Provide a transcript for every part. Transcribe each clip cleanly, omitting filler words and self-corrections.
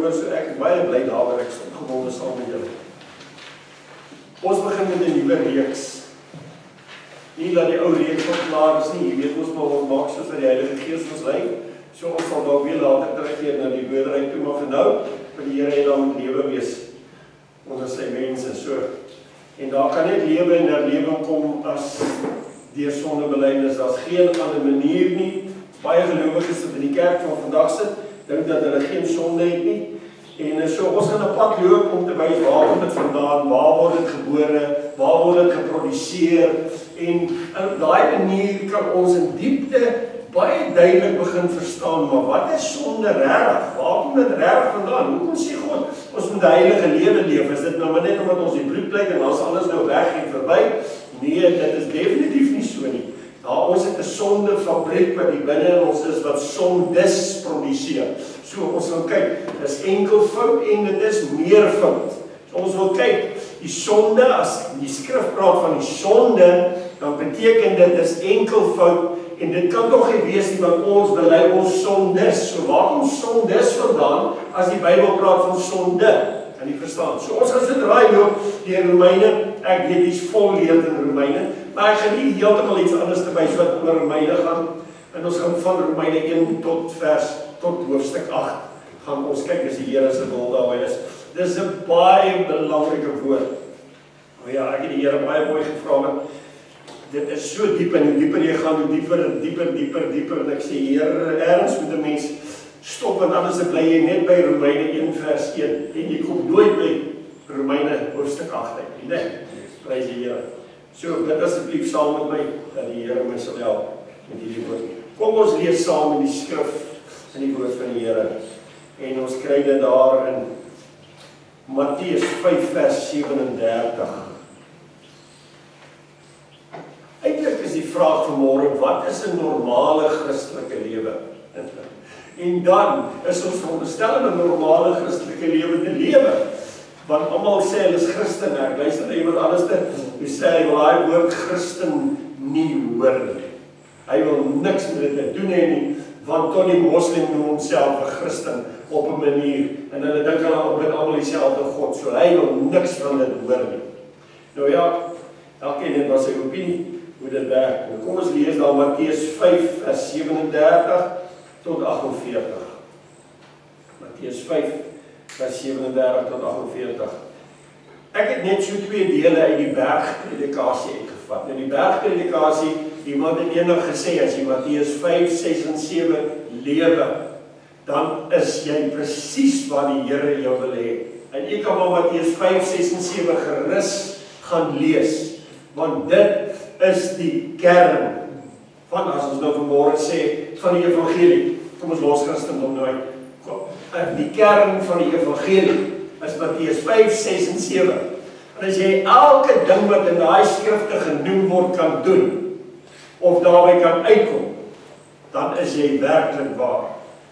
hoor, so ek is baie bly daaroor, ek is opgewonde saam met julle. Ons begin met 'n nuwe reeks. Nie dat die ou reeks nog klaar is nie, jy weet ons maar ons maak soos wat die Heilige Gees ons lei. So ons sal dalk weer later terugkeer na die woorderyk toe, maar vir nou, vir die Here het dan lewe wees onder sy mense, so. En daar kan net lewe en herlewing kom as deur sondebelydenis, daar's geen ander manier nie. Baie gelowiges wat in die kerk van vandag sit, dink dat hulle geen sonde het nie. En so ons gaan 'n pad loop om te wys waar kom dit vandaan, waar word dit gebore, waar word dit geproduseer, en op daai manier kan ons in diepte baie duidelik begin verstaan, maar wat is sonde regtig? Waar kom dit regtig vandaan? Hoekom sê God, ons moet 'n heilige lewe leef? Is dit nou maar net omdat ons die bloed pleit en dan is alles nou weg en verby? Nee, dit is definitief nie so nie. Ja, ons het 'n sondefabriek wat hier binne in ons is, wat sondes produseer. So ons wil kyk, dit is enkel fout en dit is meer fout. So ons wil kyk, die sonde, as die skrif praat van die sonde, dan beteken dit is enkel fout, en dit kan toch nie wees nie, want ons bely ons sondes. So waar kom sondes vandaan, as die Bybel praat van sonde? Kan jy verstaan? So ons gaan so draai loop deur Romeine, ek weet dis vol leer in Romeine, maar ek gaan nie heeltemal iets anders te wys wat oor Romeine gaan, en ons gaan van Romeine 1 tot hoofstuk 8, gaan ons kyk as die Here se wil daarby is. Dis 'n baie belangrike woord. O ja, ek het die Here baie mooi gevra, want dit is so diep, en hoe dieper jy gaan, hoe dieper, en ek sê, Here, ergens moet 'n mens stop, want anders bly jy net by Romeine 1 vers 1, en jy kom nooit by Romeine hoofstuk 8 uit, nee, prys die Here. So, bid asseblief saam met my, dat die Here my sal help met hierdie woord. Kom ons lees saam in die skrif, in die woord van die Here, en ons kry dit daar in Matteus 5 vers 37. Eintlik is die vraag vanmôre, wat is 'n normale Christelike lewe? En dan is ons veronderstel om 'n normale Christelike lewe te lewe. Want almal sê hulle is Christen, ek luister na iemand anders wie sê hy wil daai woord Christen nie hoor nie. Hy wil niks met dit te doen hê nie, want tot die moslim noem homself 'n Christen op 'n manier, en hulle dink hulle bid almal dieselfde God, so hy wil niks van dit hoor nie. Nou ja, elkeen het maar sy opinie hoe dit werk. Nou kom ons lees dan Matteus 5 vers 37 tot 48. Matteus 5 vers 37 tot 48. Ek het net so 2 dele uit die bergpredikasie uitgevat. Nou die bergpredikasie, iemand het eendag gesê, as jy Matteus 5, 6 en 7 lewe, dan is jy presies wat die Here jou wil hê. En jy kan maar Matteus 5, 6 en 7 gerus gaan lees, want dit is die kern van, as ons nou vanmôre sê, van die evangelie. Kom ons los Christendom nou uit. Die kern van die evangelie is Matteus 5, 6 en 7. En as jy elke ding wat in daai skrifte genoem word kan doen, of daarby kan uitkom, dan is jy werklik waar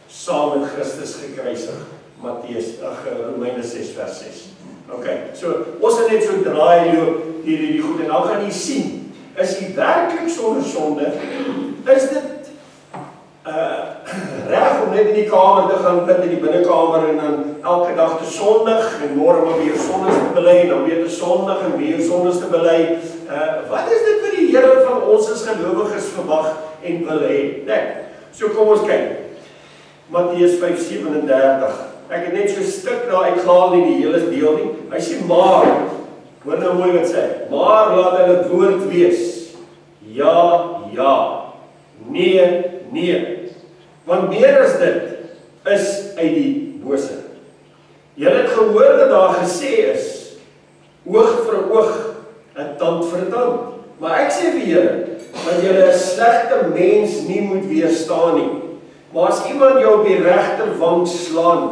saam met Christus gekruisig. Romeine 6 vers 6. Ok, so ons het net so draai loop hierdie goed, en dan gaan jy sien, is jy werklik sonder sonde, is dit reg om net in die kamer te gaan bid in die binnekamer en dan elke dag te sondig en môre maar weer sondes te bely en dan weer te sondig en weer sondes te bely. Wat is dit vir die Here van ons as gelowiges verwag en wil hê? Nee. So kom ons kyk. Matteus 5:37. Ek het net so 'n stuk daar uitgehaal, nie die hele deel nie. Hy sê maar, hoor nou mooi wat sê, maar laat hulle woord wees. Ja, ja. Nee, nee. Want meer as dit is uit die bose. Julle het gehoor dat daar gesê is, oog vir oog, 'n tand vir 'n tand. Maar ek sê vir julle, dat julle 'n slegte mens nie moet weerstaan nie. Maar as iemand jou op die regterwang slaan,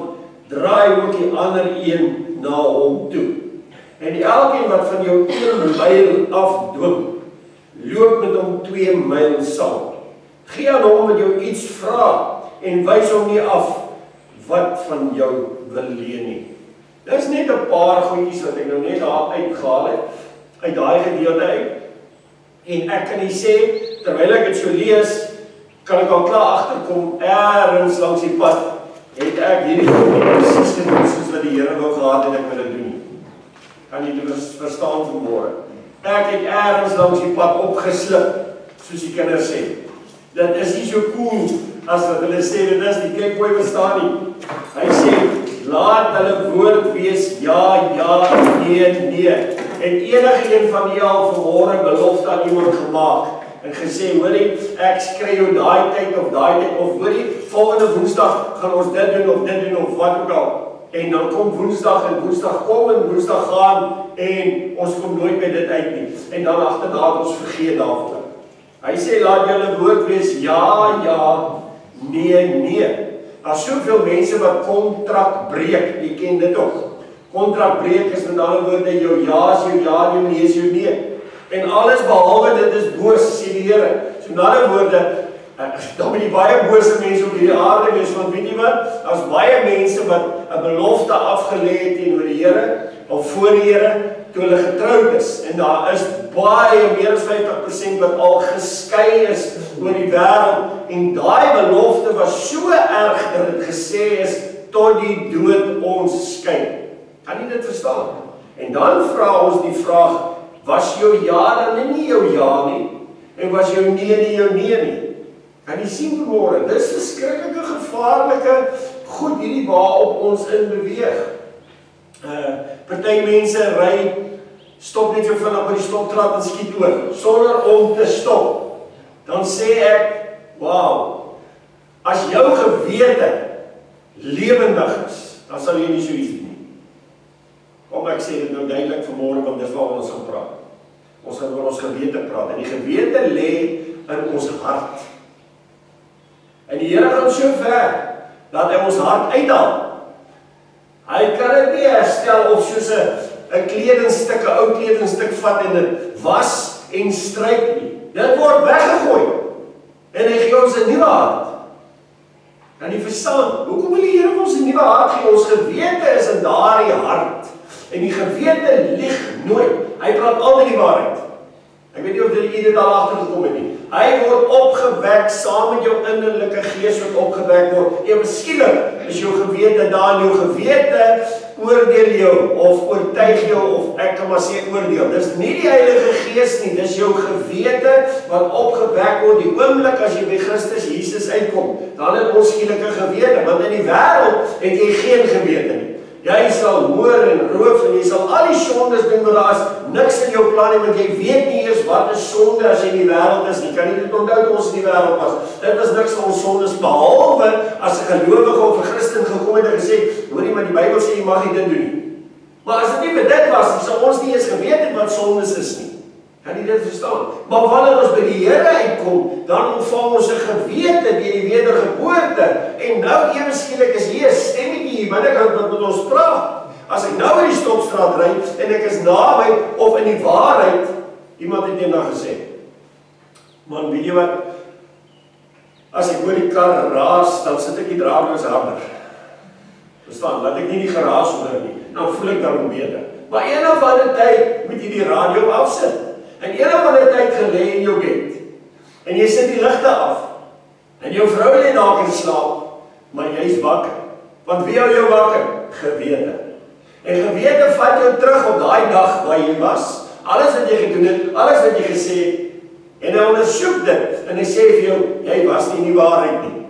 draai ook die ander een na hom toe. En elkeen wat van jou 1 myl afdwing, loop met hom 2 myl saam. Gee aan hom wat jou iets vra en wys hom nie af wat van jou wil leen nie. Dit is net 'n paar goedjies wat ek nou net daar uitgehaal het, uit daai gedeelte uit. En ek kan nie sê, terwyl ek dit so lees, kan ek al klaar agterkom, ergens langs die pad, het ek hierdie presies gedoen. laat het ek met dit doen nie. Kan jy dit verstaan vanmôre? Ek het ergens langs die pad opgeslip, soos die kinders sê. Dit is nie so cool as wat hulle sê, dit is die kyk hoe hy verstaan nie. Hy sê, laat hulle woord wees, ja, nee. En enige een van die al vanmôre belofte aan iemand gemaak, en gesê, hoorie, ek skry jou daai tyd, of hoorie, volgende woensdag gaan ons dit doen, of wat ook al. En dan kom woensdag, en woensdag kom, en woensdag gaan, en ons kom nooit by dit uit nie. En dan agterna het ons vergeet daarvan. Hy sê, laat julle woord wees, ja, nee. Daar is soveel mense wat kontrak breek, jy ken dit ook. Kontrak breek is met ander woorde, jou ja is jou ja, jou nee is jou nee. En alles behalwe dit is boos, sê die Here. So met ander woorde, dan moet die baie bose mense op hierdie aarde wees, want weet jy wat, daar is baie mense wat 'n belofte afgelê het teenoor die Here, of voor die Here, toe hulle getroud is. En daar is baie, meer as 50% wat al geskei is oor die wêreld. En daai belofte was so erg dat dit gesê is, tot die dood ons skei. Kan jy dit verstaan? En dan vra ons die vraag, was jou ja dan nie jou ja nie? En was jou nee nie jou nee nie? Kan jy sien vanmôre, dis verskriklike gevaarlike goed hierdie waarop ons in beweeg. Party mense ry, stop net so vinnig by die stopstraat en skiet oor, sonder om te stop. Dan sê ek, wow, as jou gewete lewendig is, dan sal jy nie so iets doen nie. Kom ek sê dit nou duidelik vanmôre, want dis waaroor ons gaan praat. Ons gaan oor ons gewete praat, en die gewete lê in ons hart. En die Here gaan so ver, dat hy ons hart uithaal. Hy kan dit nie herstel of soos 'n kledingstuk, 'n ou kledingstuk vat en dit was en stryk nie. Dit word weggegooi. En hy gee ons 'n nuwe hart. Kan jy verstaan? Hoekom wil die Here ons 'n nuwe hart gee? Ons gewete is in daardie hart. En die gewete lieg nooit. Hy praat altyd die waarheid. Ek weet nie of dit al agtergekom het nie. Hy word opgewek saam met jou innerlike gees wat opgewek word. Ewe skielik is jou gewete daar, en jou gewete oordeel jou of oortuig jou, of ek kan maar sê oordeel. Dis nie die Heilige Gees nie, dis jou gewete wat opgewek word. Die oomblik as jy by Christus Jesus uitkom, dan het ons skielike gewete, want in die wêreld het jy geen gewete nie. Jy sal moord en roof en jy sal al die sondes doen, maar daar is niks in jou plan nie, want jy weet nie eers wat is sonde as jy in die wêreld is nie. Kan jy dit onthou toe ons in die wêreld was? Dit was niks van ons sondes, behalwe as 'n gelowige of 'n Christen gekom het en gesê, hoorie, maar die Bybel sê jy mag nie dit doen nie. Maar as dit nie vir dit was, sou ons nie eens geweet het wat sondes is nie. Kan jy dit verstaan? Maar wanneer ons by die Here uitkom, dan ontvang ons 'n gewete deur die wedergeboorte. En nou ewe skielik is hier 'n stemmetjie hier binnekant wat met ons praat. As ek nou in die stopstraat ry en ek is naby of in die waarheid, iemand het eendag gesê, man, weet jy wat? As ek oor die kar raas, dan sit ek die draadloos harder. Verstaan, laat ek nie die geraas hoor nie. Dan voel ek daarom beter. Maar een of ander tyd moet jy die radio afsit. En een of ander tyd gelê in jou bed. En jy sit die ligte af. En jou vrou lê dalk in slaap, maar jy's wakker. Want wie hou jou wakker? Gewete. En gewete vat jou terug op daai dag waar jy was. Alles wat jy gedoen het, alles wat jy gesê het. En hy ondersoek dit. En hy sê vir jou, jy was nie in die waarheid nie.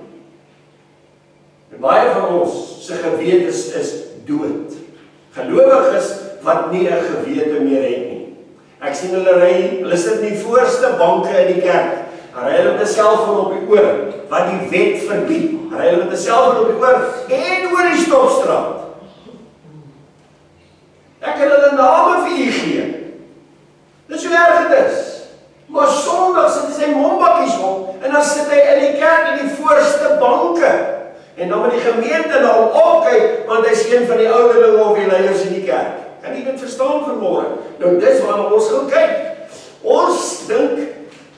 En baie van ons se gewetes is dood. Gelowiges wat nie 'n gewete meer het nie. Ek sien hulle sit in die voorste banke in die kerk. Ry hulle met 'n selfoon op die oor, wat die wet verbied. Ry hulle met 'n selfoon op die oor en oor die stopstraat. Ek kan hulle name vir u gee. Dis hoe erg dit is. Maar Sondag sit hy sy mombakkies op en dan sit hy in die kerk in die voorste banke. En dan moet die gemeente na hom opkyk, want hy is een van die ouderlinge of die leiers in die kerk. Kan jy dit verstaan vanmôre? Nou dis waarna ons gaan kyk. Ons dink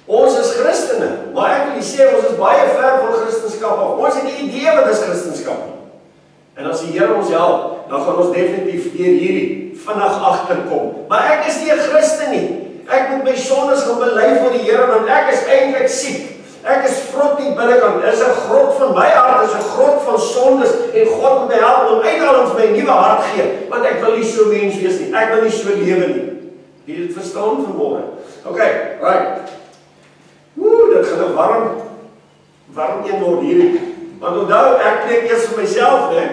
ons is Christene, maar ek wil sê ons is baie ver van Christenskap af. Ons het nie idee wat is Christenskap nie. En as die Here ons help, dan gaan ons definitief deur hierdie vinnig agterkom. Maar ek is nie 'n Christen nie. Ek moet my sondes gaan bely voor die Here, want ek is eintlik siek. Ek is vrot die binnekant. Dit is 'n grot van my hart, is 'n grot van sondes en God moet my help om uithaal vir my 'n nuwe hart gee, want ek wil nie so mens wees nie. Ek wil nie so lewe nie. Jy dit verstaan vanmôre. Okay, right. Dit gaan 'n warm een word hierdie. Want onthou, ek preek eers vir myself, né?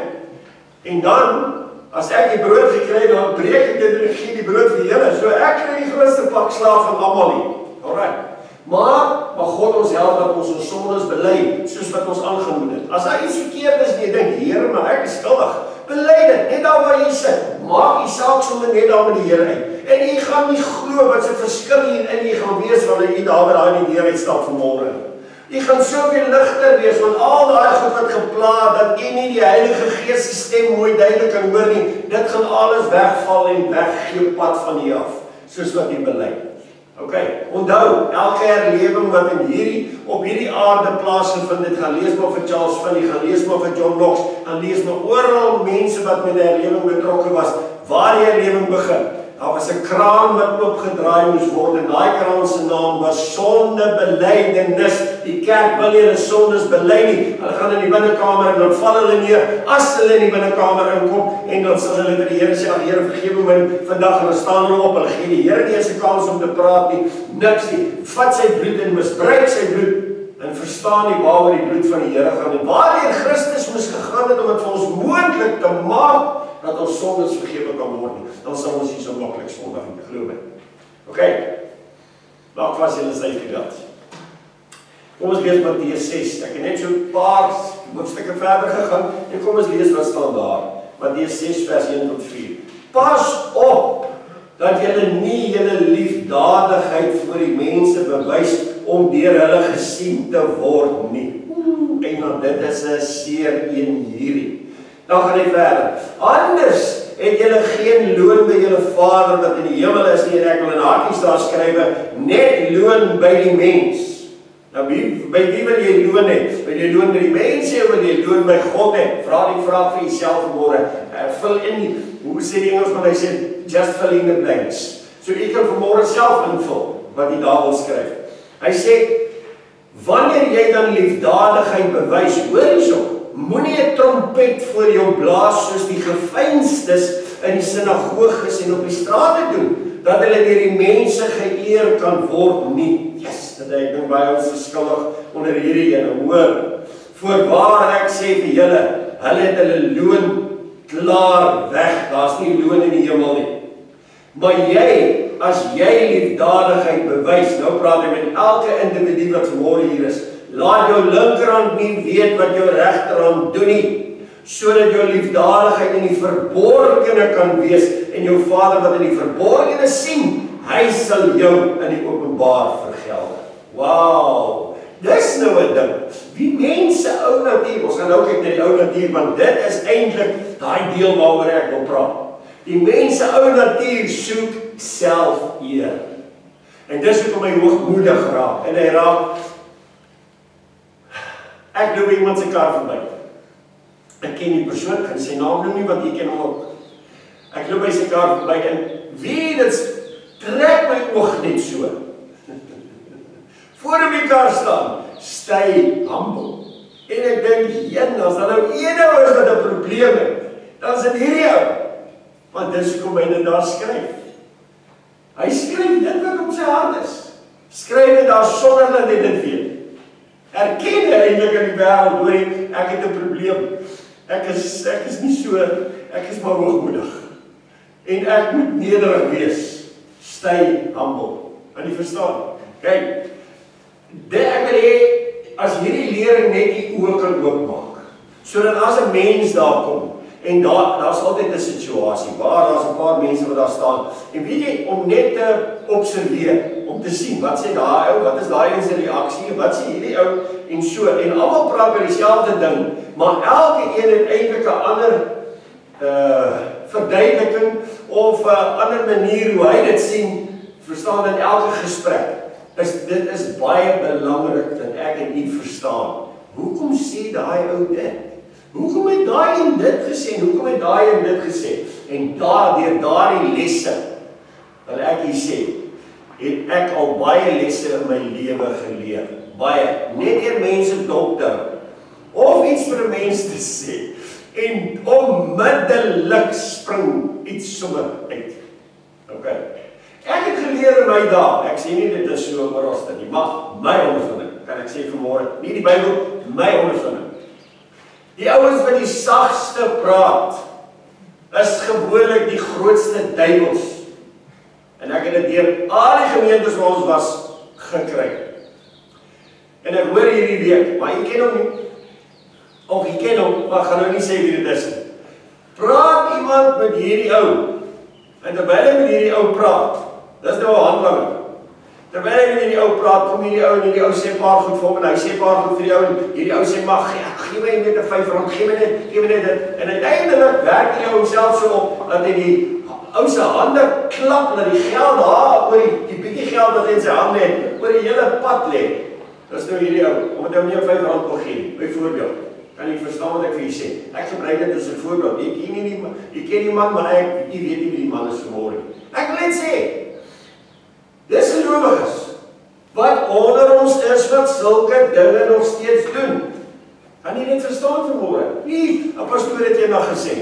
En dan as ek die brood gekry het, dan breek ek dit en gee die brood vir julle. So ek kry die grootste pak slaag van almal hier. Alright. Maar God ons help dat ons ons sondes bely, soos wat ons aangemoed het. As daar iets verkeerd is, jy dink, Here, maar ek is skuldig. Bely dit, net daar waar jy sit. Maak die saak sommer net daar met die Here uit. En jy gaan nie glo wat se verskil hier in jy gaan wees wanneer jy daar by daai deur uitstap vanmôre. Jy gaan soveel ligter wees, want al daai goed wat gepla dat jy nie die Heilige Gees se stem mooi duidelik kan hoor nie, dit gaan alles wegval en weggee pad van jou af, soos wat jy bely. Okay, onthou, elke herlewing wat op hierdie aarde plaasgevind het, gaan lees maar vir Charles Finney, gaan lees maar vir John Knox, gaan lees maar oral mense wat met die herlewing betrokke was, waar die herlewing begin. Daar was 'n kraan wat oopgedraai moes word en daai kraan se naam was sondebelydenis. Die kerk wil hulle sondes bely nie. Hulle gaan in die binnekamer en dan val hulle neer as hulle in die binnekamer inkom en dan sal hulle vir die Here sê, "Ag Here, vergewe my vandag," en dan staan hulle op. Hulle gee die Here nie eens 'n kans om te praat nie. Niks nie. Vat sy bloed en misbruik sy bloed en verstaan nie waaroor die bloed van die Here gaan en waarheen Christus moes gegaan het om dit vir ons moontlik te maak dat ons sondes vergewe kan word nie. Dan sal ons nie so maklik sondig nie, glo my. Okay. Maak vas julle sy gedat. Kom ons lees Matteus 6. Ek het net so 'n paar hoofstukke verder gegaan en kom ons lees wat staan daar. Matteus 6 vers 1 tot 4. Pas op dat julle nie julle liefdadigheid vir die mense bewys om deur hulle gesien te word nie. En dit is 'n seer een hierdie. Dan gaan hy verder. Anders het julle geen loon by julle Vader wat in die hemel is nie, en ek wil in hakies daar skrywe, net loon by die mens. Nou, by wie wil jy loon hê? Wil jy loon by die mense, of wil jy loon by God hê? Vra die vraag vir jouself vanmôre. Vul in, hoe sê die Engelsman, hy sê, just fill in the blanks. So jy kan vanmôre self invul, wat jy daar wil skryf. Hy sê, wanneer jy dan liefdadigheid bewys, hoor hierso, moenie 'n trompet voor jou blaas soos die geveinstes in die sinagoges en op die strate doen, dat hulle deur die mense geëer kan word nie. Yes, dit ek dink baie ons is skuldig onder hierdie ene, hoor. Voorwaar ek sê vir julle, hulle het hulle loon klaar weg. Daar's nie loon in die hemel nie. Maar jy, as jy liefdadigheid bewys, nou praat ek met elke individu wat vanmôre hier is, laat jou linkerhand nie weet wat jou regterhand doen nie, sodat jou liefdadigheid in die verborgene kan wees en jou Vader wat in die verborgene sien, hy sal jou in die openbaar vergeld. Wow, dis nou 'n ding. Die mense ou natuur, ons gaan nou kyk na die ou natuur, want dit is eintlik daai deel waaroor ek wil praat. Die mense ou natuur soek selfeer. En dis hoekom hy hoogmoedig raak. En hy raak, ek loop iemand se kar verby. Ek ken die persoon, ek kan sy naam noem nie, want jy ken hom ook. Ek loop by sy kar verby en wie dit trek my oog net so. Voor op die kar staan, stay humble. En ek dink, as daar nou ene is wat 'n probleem het, dan is dit hierdie ou. Want dis hoekom hy dit daar skryf. Hy skryf dit wat op sy hart is. Skryf dit daar sonder dat hy dit weet. Erken hy eintlik in die wêreld, hoor jy, ek het 'n probleem. Ek is nie so, ek is maar hoogmoedig. En ek moet nederig wees. Stay humble. Kan jy verstaan? Kyk, ek wil hê, as hierdie lering net die oë kan oopmaak, sodat as 'n mens daar kom, en daar's altyd 'n situasie, waar daar's 'n paar mense wat daar staan, en weet jy, om net te observeer, om te sien, wat sê daai ou, wat is daai een se reaksie, wat sê hierdie ou, en so, en almal praat oor dieselfde ding, maar elke een het eintlik 'n ander verduideliking, of 'n ander manier hoe hy dit sien, verstaan in elke gesprek. Dit is baie belangrik dat ek dit nie verstaan. Hoekom sê daai ou dit? Hoekom het daai en dit gesê? Hoekom het daai en dit gesê? En deur daardie lesse, wil ek hier sê, het ek al baie lesse in my lewe geleer. Baie. Net deur mense dop te hou. Of iets vir 'n mens te sê. En onmiddellik spring iets sommer uit. Okay. Ek het geleer in my dae, ek sê nie dit is so ooralste nie, maar my ondervinding, kan ek sê vanmôre, nie die Bybel, my ondervinding. Die ouens wat die sagste praat, is gewoonlik die grootste duiwels. En ek het dit deur al die gemeentes waar ons was, gekry. En ek hoor hierdie week, maar jy ken hom nie, of jy ken hom, maar gaan nou nie sê wie dit is nie. Praat iemand met hierdie ou, en terwyl hy met hierdie ou praat, dis nou 'n handeling. Terwyl hy met hierdie ou praat, kom hierdie ou en hierdie ou sê paar goed vir hom, en hy sê paar goed vir die ou, en hierdie ou sê, maar gee my net 'n R5, gee my net dit, en uiteindelik werk die ou homself so op, dat hy die ou se hande klap, dat die geld daar, oor die bietjie geld wat hy in sy hande het, oor die hele pad lê. Dis nou hierdie ou, omdat hy hom nie R5 wil gee, byvoorbeeld. Kan jy verstaan wat ek vir jy sê? Ek gebruik dit as 'n voorbeeld. Jy ken die man, maar jy weet nie wie die man is vanmôre. Ek wil net sê, dis gelowiges wat onder ons is wat sulke dinge nog steeds doen. Kan jy dit verstaan vanmôre? Nie, 'n pastoor het eendag gesê.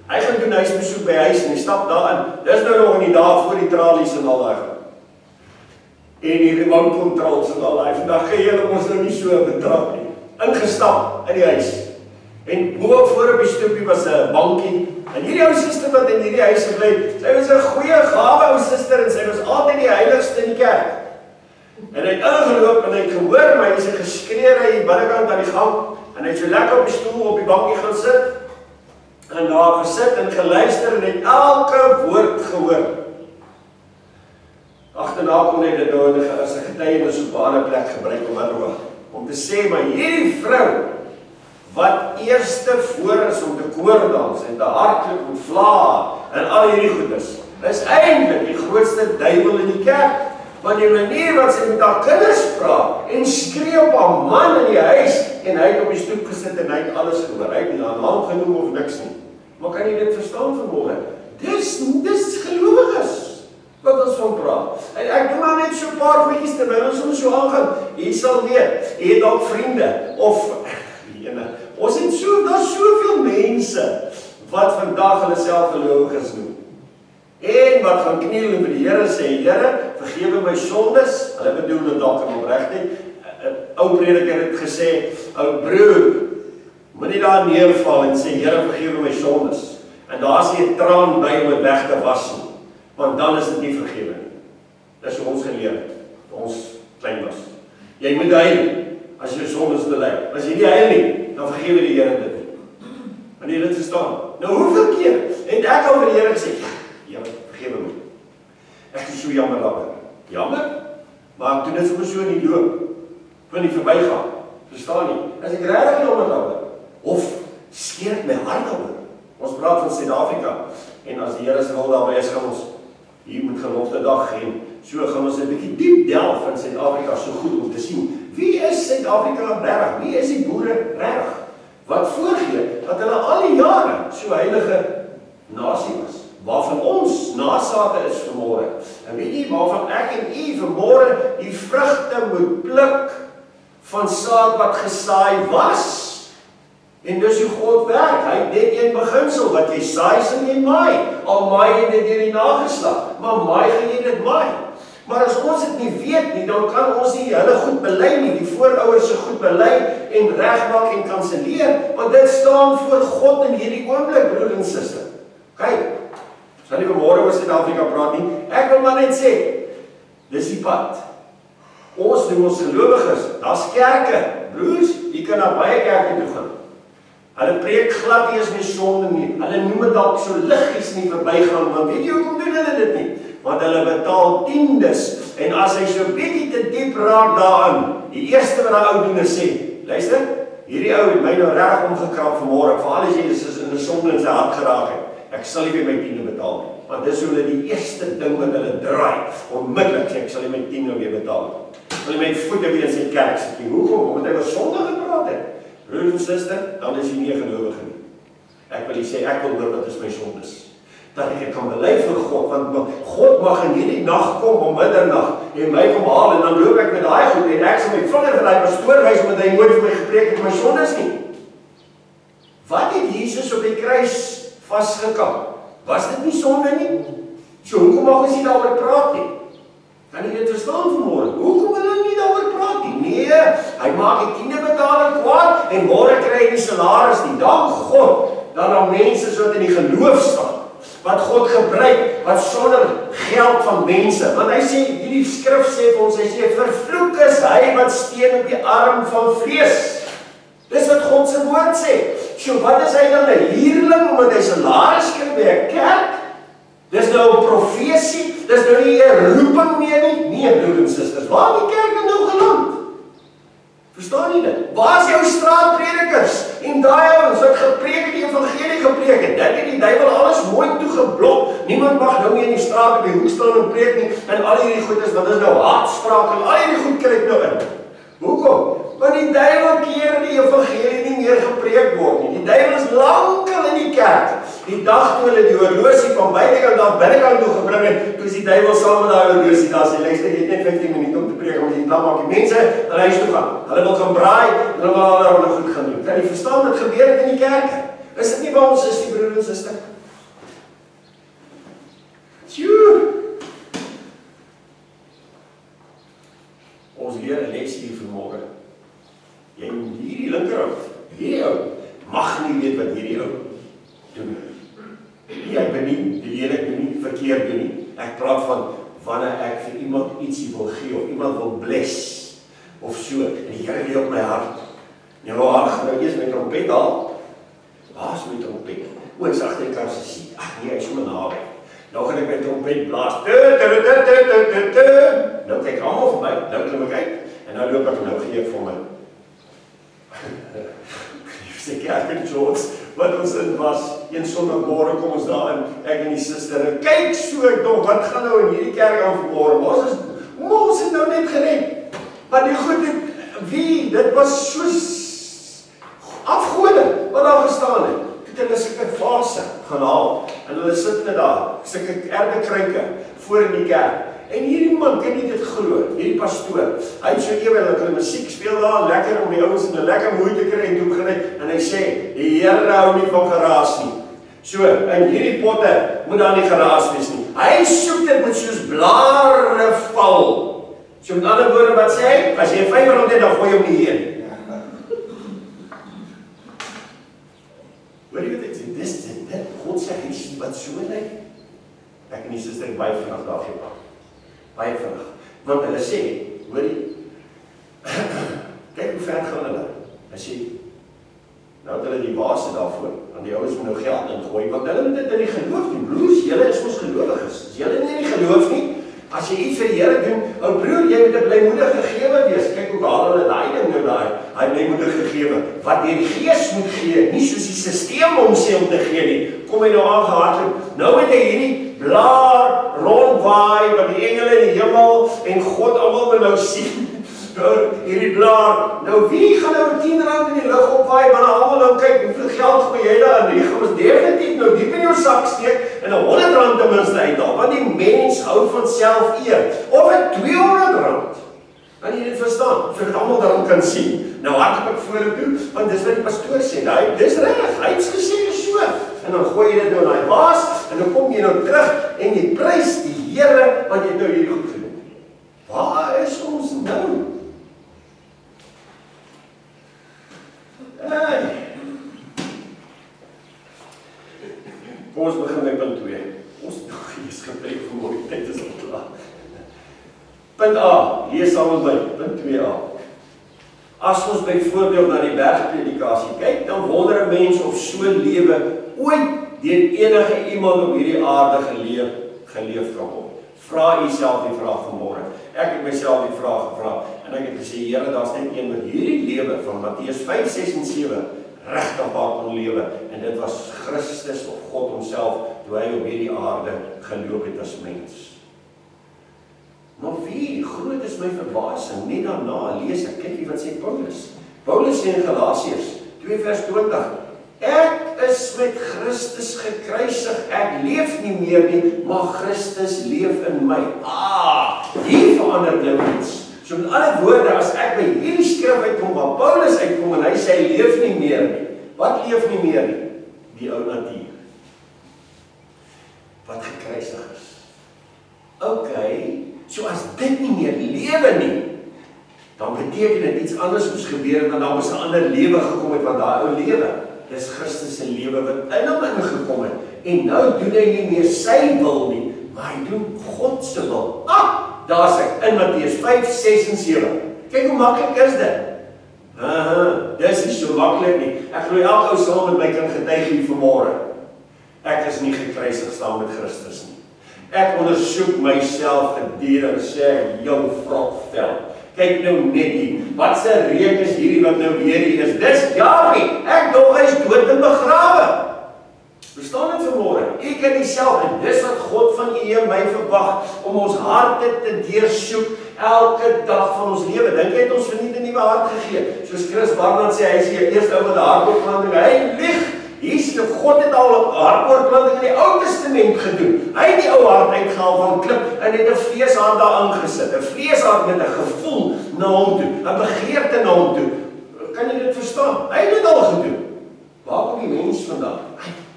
Hy gaan doen huisbesoek by huis en hy stap daarin. Dis nou nog in die dae voor die tralies en al daai. En die remote controls en al daai. Vandag gee julle ons nou nie so betrap nie. Ingestap in die huis. En bo voor op die stoepie was 'n bankie. En hierdie ou suster wat in hierdie huis gebly, sy was 'n goeie gawe ou suster en sy was altyd die heiligste in die kerk. En hy het ingeloop en hy het gehoor my sy geskree hy binnekant aan die gang en hy het so lekker op die stoel op die bankie gaan sit en daar gesit en geluister en het elke woord gehoor. Agterna kon hy dit nou as 'n getuienis op 'n ander plek gebruik om te sê, maar hierdie vrou wat eerste voor is om te koordans en te hartlik moet vla en al hierdie goedes, is eintlik die grootste duiwel in die kerk. Want die manier wat sy met haar kinders praat en skree op haar man in die huis en hy het op die stoep gesit en hy het alles gehoor. Hy het nie haar naam genoem of niks nie. Maar kan jy dit verstaan vanmôre? Dis gelowiges wat ons van praat. En ek doen maar net so 'n paar goedjies terwyl ons so aangaan. Jy sal weet, jy het dalk vriende of ons het daar's soveel mense wat vandag hulle self gelowiges noem. En wat gaan kniel en vir die Here sê, Here, vergewe my sondes. Hulle bedoel dit dalk in opregtheid. 'n Ou prediker het gesê, ou broer, moenie daar neerval en sê, Here, vergewe my sondes. En daar's nie 'n traan by om dit weg te was nie, want dan is dit nie vergewe nie. Dis hoe ons geleer het, toe ons klein was. Jy moet huil as jy sondes bely. As jy nie huil nie, dan vergewe die Here dit nie. En jy dit verstaan. Nou hoeveel keer het ek al vir die Here gesê, ja, vergewe my. Ek is so jammer daaroor. Jammer? Maar ek doen dit sommer so in die loop. Van die verbygaan. Verstaan nie? As ek regtig jammer daaroor. Of skeer ek my hart daaroor. Ons praat van Suid-Afrika. En as die Here se wil daarby is, gaan ons hier moet gelofte dag hê. So gaan ons 'n bietjie diep delf in Suid-Afrika so goed om te sien. Wie is Suid-Afrika regtig? Wie is die boere regtig? Wat voorgee dat hulle al die jare so heilige nasie was. Waarvan ons nasate is vanmôre. En weet jy waarvan ek en u vanmôre die vrugte moet pluk van saad wat gesaai was. En dis hoe God werk. Hy het net een beginsel, wat jy saai sal jy maai. Al maai jy dit deur die nageslag, maar maai gaan jy dit maai. Maar as ons dit nie weet nie, dan kan ons nie hulle goed bely nie, die voorouers se goed bely en regmaak en kanselleer, want dit staan voor God in hierdie oomblik, broer en suster. Kyk, sal nie vanmôre oor Suid-Afrika praat nie. Ek wil maar net sê, dis die pad. Ons doen ons gelowiges, daar's kerke, broers, jy kan na baie kerke toe gaan. Hulle preek glad nie eens meer sonde nie. Hulle noem dit dalk so liggies nie verbygaan, want weet jy hoekom doen hulle dit nie? Want hulle betaal tiendes, en as hy so bietjie te diep raak daarin, die eerste wat daai ou doen is sê, luister, hierdie ou het my nou reg omgekrap vanmôre, veral as jy is in 'n sonde in sy hart geraak het. Ek sal nie weer my tiende betaal nie. Want dis hoe hulle die eerste ding wat hulle draai, onmiddellik sê, ek sal nie my tiende weer betaal nie. Wil jy my voete weer in sy kerk sit nie? Hoekom? Omdat hy oor sonde gepraat het. Broer en suster, dan is jy nie 'n gelowige nie. Ek wil jy sê, ek wil hoor wat is my sondes. dat ek dit kan bely vir God, want God mag in hierdie nag kom om middernag en my kom haal, en dan loop ek met daai goed, en ek sal my vinger vir daai pastoor wys, omdat hy nooit vir my gepreek het my sondes nie. Wat het Jesus op die kruis vasgekap? Was dit nie sonde nie? So, hoekom mag ons nie daaroor praat nie? Kan jy dit verstaan vanmôre? Hoekom wil hulle nie daaroor praat nie? Nee, hy maak die tiendebetaler kwaad, en môre kry hy die salaris nie. Dank God, dat daar mense is wat in die geloof staan, wat God gebruik, wat sonder geld van mense, want hy sê, hierdie skrif sê vir ons, hy sê, vervloek is hy wat steen op die arm van vlees. Dis wat God se woord sê. So wat is hy dan 'n huurling, omdat hy salaris kry by 'n kerk? Dis nou 'n profesie, dis nou nie 'n roeping meer nie. Nee, broers en susters, waar het die kerk nou geland? Verstaan jy dit? Waar is jou straatpredikers en daai ouens wat gepreek het, die evangelie gepreek het? Dit het die duiwel alles mooi toegeblok. Niemand mag nou meer in die straat op die hoek staan en preek nie, en al hierdie goed is, wat is nou haatspraak en al hierdie goed kry nou in. Hoekom? Want die duiwel keer die evangelie nie meer gepreek word nie. Die duiwel is lankal in die kerk. Die dag toe hulle die horlosie van buitekant na binnekant toe gebring het, toe is die duiwel saam met daai horlosie daar sê, luister, jy het net 15 minute om te preek, omdat jy klaar maak die mense na huis toe gaan. Hulle wil gaan braai, hulle wil hulle goed gaan doen. Kan jy verstaan wat gebeur het in die kerk? Is dit nie waar ons is, die broer en suster? Tjoe! Ons leer 'n les hier vanmôre. Jy moet hierdie linkerhand, hierdie ou, mag nie weet wat hierdie ou doen. Nee, ek ben nie, die Here doen nie, verkeerd doen nie. Ek praat van, wanneer ek vir iemand ietsie wil gee, of iemand wil bless, of so, en die Here lê op my hart. Nou, gaan nou eers my trompet haal. Waar is my trompet? O, ek is agter die kar se seat. Ag nee, hy is so naby. Nou gaan ek my trompet blaas. Nou kyk almal vir my, nou klim ek uit, en nou loop ek, nou gee ek vir my. Sê kerk in George, wat ons in was, een sondagmôre kom ons daar in, ek en die suster, en kyk so, ek dink, wat gaan nou in hierdie kerk aan vanmôre? Ons het nou net gered. Maar die goed het, dit was soos afgode, wat daar gestaan het. Het hulle sulke vase gaan haal, en hulle sit net daar, sulke erdekruike, voor in die kerk. En hierdie man kan nie dit glo, hierdie pastoor. Hy het so ewe, dat hulle musiek speel daar, lekker om die ouens in 'n lekker moed te kry, en toe begin hy, en hy sê, die Here hou nie van geraas nie. So, in hierdie potte, moet daar nie geraas wees nie. Hy soek dit met soos blare val. So met ander woorde, wat sê hy? As jy 'n R5 het, dan gooi jy hom nie heen. Hoor jy wat ek sê? Dis dit, God sê, hy sê wat so lyk. Ek en die suster het baie vinnig daar gepraat. Baie vinnig. Want hulle sê, hoor jy, kyk hoe ver gaan hulle. Hy sê, nou het hulle die wase daarvoor, want die ouens moet nou geld ingooi, want hulle moet dit in die geloof doen. Broers, julle is ons gelowiges. As julle nie in die geloof nie, as jy iets vir die Here doen, ou broer, jy moet 'n blymoedige gegewe wees. Kyk hoe haal hulle daai ding nou daai, hy blymoedige gegewe, wat deur die Gees moet gee, nie soos die stelsel hom sê om te gee nie. Kom hy nou aangehardloop. Nou het hy hierdie blaar rondwaai van die engele in die hemel en God almal wil nou sien. Hierdie blaar. Nou wie gaan nou R10 in die lug opwaai, want almal nou kyk hoeveel geld gooi jy daar in. Jy gaan ons definitief nou diep in jou sak steek en R100 ten minste uithaal, want die mens hou van selfeer. Of R200. Kan jy dit verstaan? So dat almal daarom kan sien. Nou hardloop ek vorentoe, want dis wat die pastoor sê. Nou, dis reg. Hy het gesê dis so. En dan gooi jy dit nou in daai waas en dan kom jy nou terug en jy prys die Here want jy het nou hierdie goed gedoen. Waar is ons nou? Hey. Kom ons begin met punt 2. Ons is gepreek vir môre, tyd is al klaar. Punt A, lees saam met my, punt 2a. As ons byvoorbeeld na die bergpredikasie kyk, dan wonder 'n mens of so lewe ooit deur enige iemand op hierdie aarde geleef kan word. Vra jouself die vraag vanmôre. Ek het myself die vraag gevra en ek het gesê, Here, daar's net een wat hierdie lewe van Matteus 5, 6 en 7 regtig waar kon lewe en dit was Christus of God homself toe hy op hierdie aarde geloop het as mens. Maar wie groot is my verbasing, net daarna lees ek, kyk wat sê Paulus. Paulus sê in Galasiërs 2 vers 20, ek is met Christus gekruisig, ek leef nie meer nie, maar Christus leef in my. Hier verander nou iets. So met ander woorde, as ek by hierdie skrif uitkom, waar Paulus uitkom, en hy sê, hy leef nie meer nie. Wat leef nie meer nie? Die ou natuur. Wat gekruisig is. So as dit nie meer lewe nie, dan beteken dit iets anders moes gebeur, want daar moes 'n ander lewe gekom het, want daai ou lewe, dis Christus se lewe wat in hom ingekom het, en nou doen hy nie meer sy wil nie, maar hy doen God se wil. Daar's ek, in Matteus 5, 6 en 7. Kyk hoe maklik is dit. Dis nie so maklik nie. Ek glo elke ou saam met my kan getuig hier vanmôre. Ek is nie gekruisig saam met Christus nie. Ek ondersoek myself gedurende, sê jou vrotvel. Kyk nou net hier, wat se reuk is hierdie wat nou weer hier is? Dis Jaapie, ek dog hy is dood en begrawe. Verstaan dit vanmôre? Ek en myself, en dis wat God van u en my verwag, om ons harte te deursoek, elke dag van ons lewe. Dink jy het ons verniet 'n nuwe hart gegee? Soos Chris Barnard sê, hy is die eerste ou wat 'n hartoortplanting, hy lieg. Hier sê God het al 'n hartoortplanting in die Ou Testament gedoen. Hy het die ou hart uitgehaal van klip en het 'n vleeshart daar ingesit. 'n Vleeshart met 'n gevoel na hom toe, 'n begeerte na hom toe. Kan jy dit verstaan? Hy het dit al gedoen. Waar kom die mens vandaan?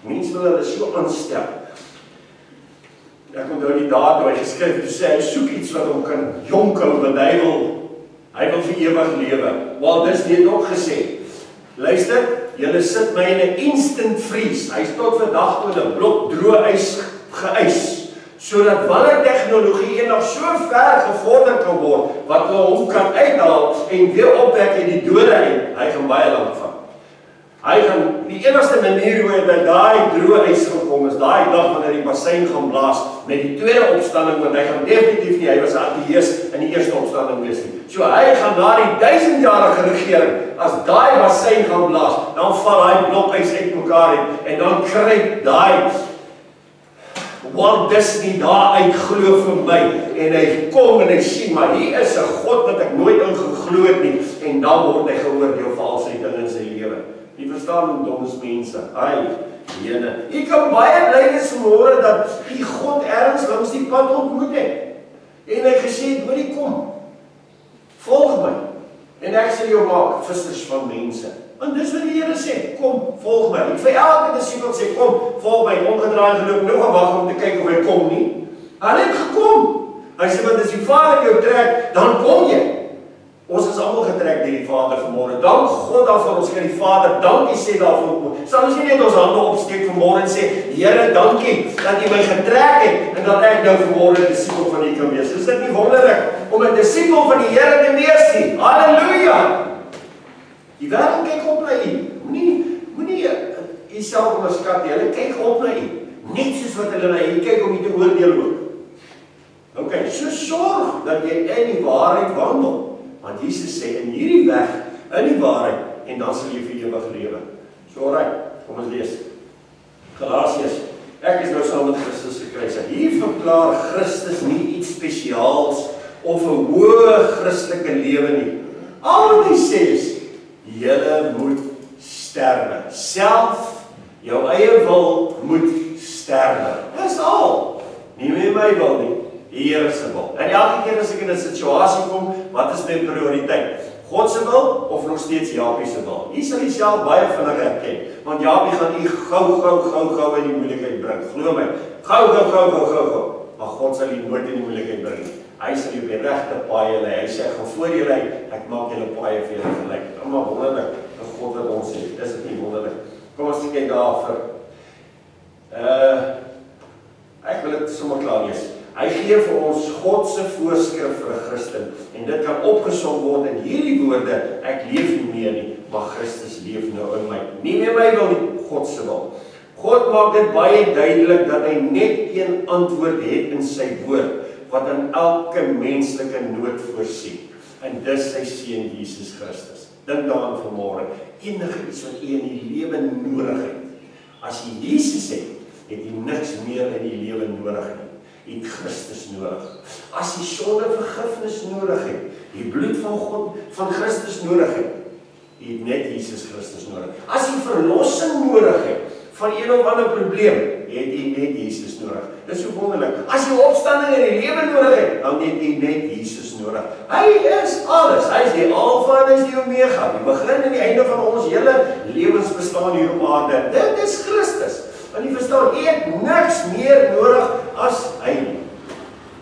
Mense wil hulle so aanstel. Ek onthou die dae toe hy geskryf het, sê hy soek iets wat hom kan jonk hou, want hy wil vir ewig lewe. Wel, dis net ook gesê. Luister, julle sit my in 'n instant freeze. Hy is tot vandag toe 'n blok droë ys geëis, sodat wanneer tegnologie eendag so ver gevorder kan word, wat hulle hom kan uithaal en weer opwek uit die dode uit, hy gaan baie lank vat. Hy gaan, die enigste manier hoe hy by daai droë ys gekom is, daai dag wanneer die bassein gaan blaas, met die tweede opstanding, want hy gaan definitief nie, hy was 'n ateïs in die eerste opstanding wees nie. So hy gaan na die 1000-jarige regering, as daai bassein gaan blaas, dan val hy blok ys uit mekaar en dan kruip daai Walt Disney daar uit glo vir my, en hy kom en hy sien, maar hier is 'n God wat ek nooit in geglo het nie, en dan word hy geoordeel vir al sy dinge in sy lewe. Jy verstaan hoe dom is mense. Jene. Jy kan baie bly wees vanmôre dat die God ergens langs die pad ontmoet het. En hy gesê het, hoorie kom, volg my. En ek sal jou maak vissers van mense. Want dis wat die Here sê, kom, volg my. En vir elke disipel sê, kom, volg my. Omgedraai geloop, nog 'n wag om te kyk of hy kom nie. Hy het gekom. Hy sê, want as die Vader jou trek, dan kom jy. Ons is almal getrek deur die Vader vanmôre. Dank God daarvoor, ons kan die Vader dankie sê daarvoor. Sal ons nie net ons hande opsteek vanmôre en sê, Here, dankie dat U my getrek het en dat ek nou vanmôre 'n disipel van U kan wees. Is dit nie wonderlik om 'n disipel van die Here te wees nie? Halleluja! Die wêreld kyk op na U. Moenie Uself onderskat nie. Hulle kyk op na U. Net soos wat hulle na U kyk om U te oordeel ook. Okay, so sorg dat jy in die waarheid wandel. Want Jesus sê, in hierdie weg, in die waarheid, en dan sal jy vir ewig lewe. So, alright, kom ons lees. Galasiërs, ek is nou saam met Christus gekruisig. Hier verklaar Christus nie iets spesiaals of 'n hoë Christelike lewe nie. Al wat hy sê is, julle moet sterwe. Self, jou eie wil moet sterwe. Dis al. Nie meer my wil nie. Die Here se wil. En elke keer as ek in 'n situasie kom, wat is my prioriteit? God se wil of nog steeds Jaapie se wil? Hier sal jy self baie vinnig herken, want Jaapie gaan u gou in die moeilikheid bring. Glo my. Gou. Maar God sal u nooit in die moeilikheid bring. Hy sal u op die regte paai lei. Hy sê, gaan voor julle uit, ek maak julle paai vir julle gelyk. Maar wonderlik, 'n God wat ons het. Dis dit nie wonderlik? Kom ons kyk daarvoor. Ek wil dit sommer klaar lees. Hy gee vir ons God se voorskrif vir 'n Christen, en dit kan opgesom word in hierdie woorde, ek leef nie meer nie, maar Christus leef nou in my. Nie meer my wil nie, God se wil. God maak dit baie duidelik dat hy net een antwoord het in sy woord, wat in elke menslike nood voorsien. En dis sy seun Jesus Christus. Dink daaraan vanmôre, enige iets wat u in die lewe nodig het. As jy Jesus het jy niks meer in die lewe nodig nie. Jy het Christus nodig. As jy sonde vergifnis nodig het, die bloed van God, van Christus nodig het, jy het net Jesus Christus nodig. As jy verlossing nodig het, van een of ander probleem, het jy net Jesus nodig. Dit is so wonderlik. As jy opstanding in die lewe nodig het, dan het jy net Jesus nodig. Hy is alles. Hy is die Alfa en hy is die Omega. Die begin en die einde van ons hele lewensbestaan hier op aarde. Dit is Christus. Want jy verstaan, jy het niks meer nodig as hy.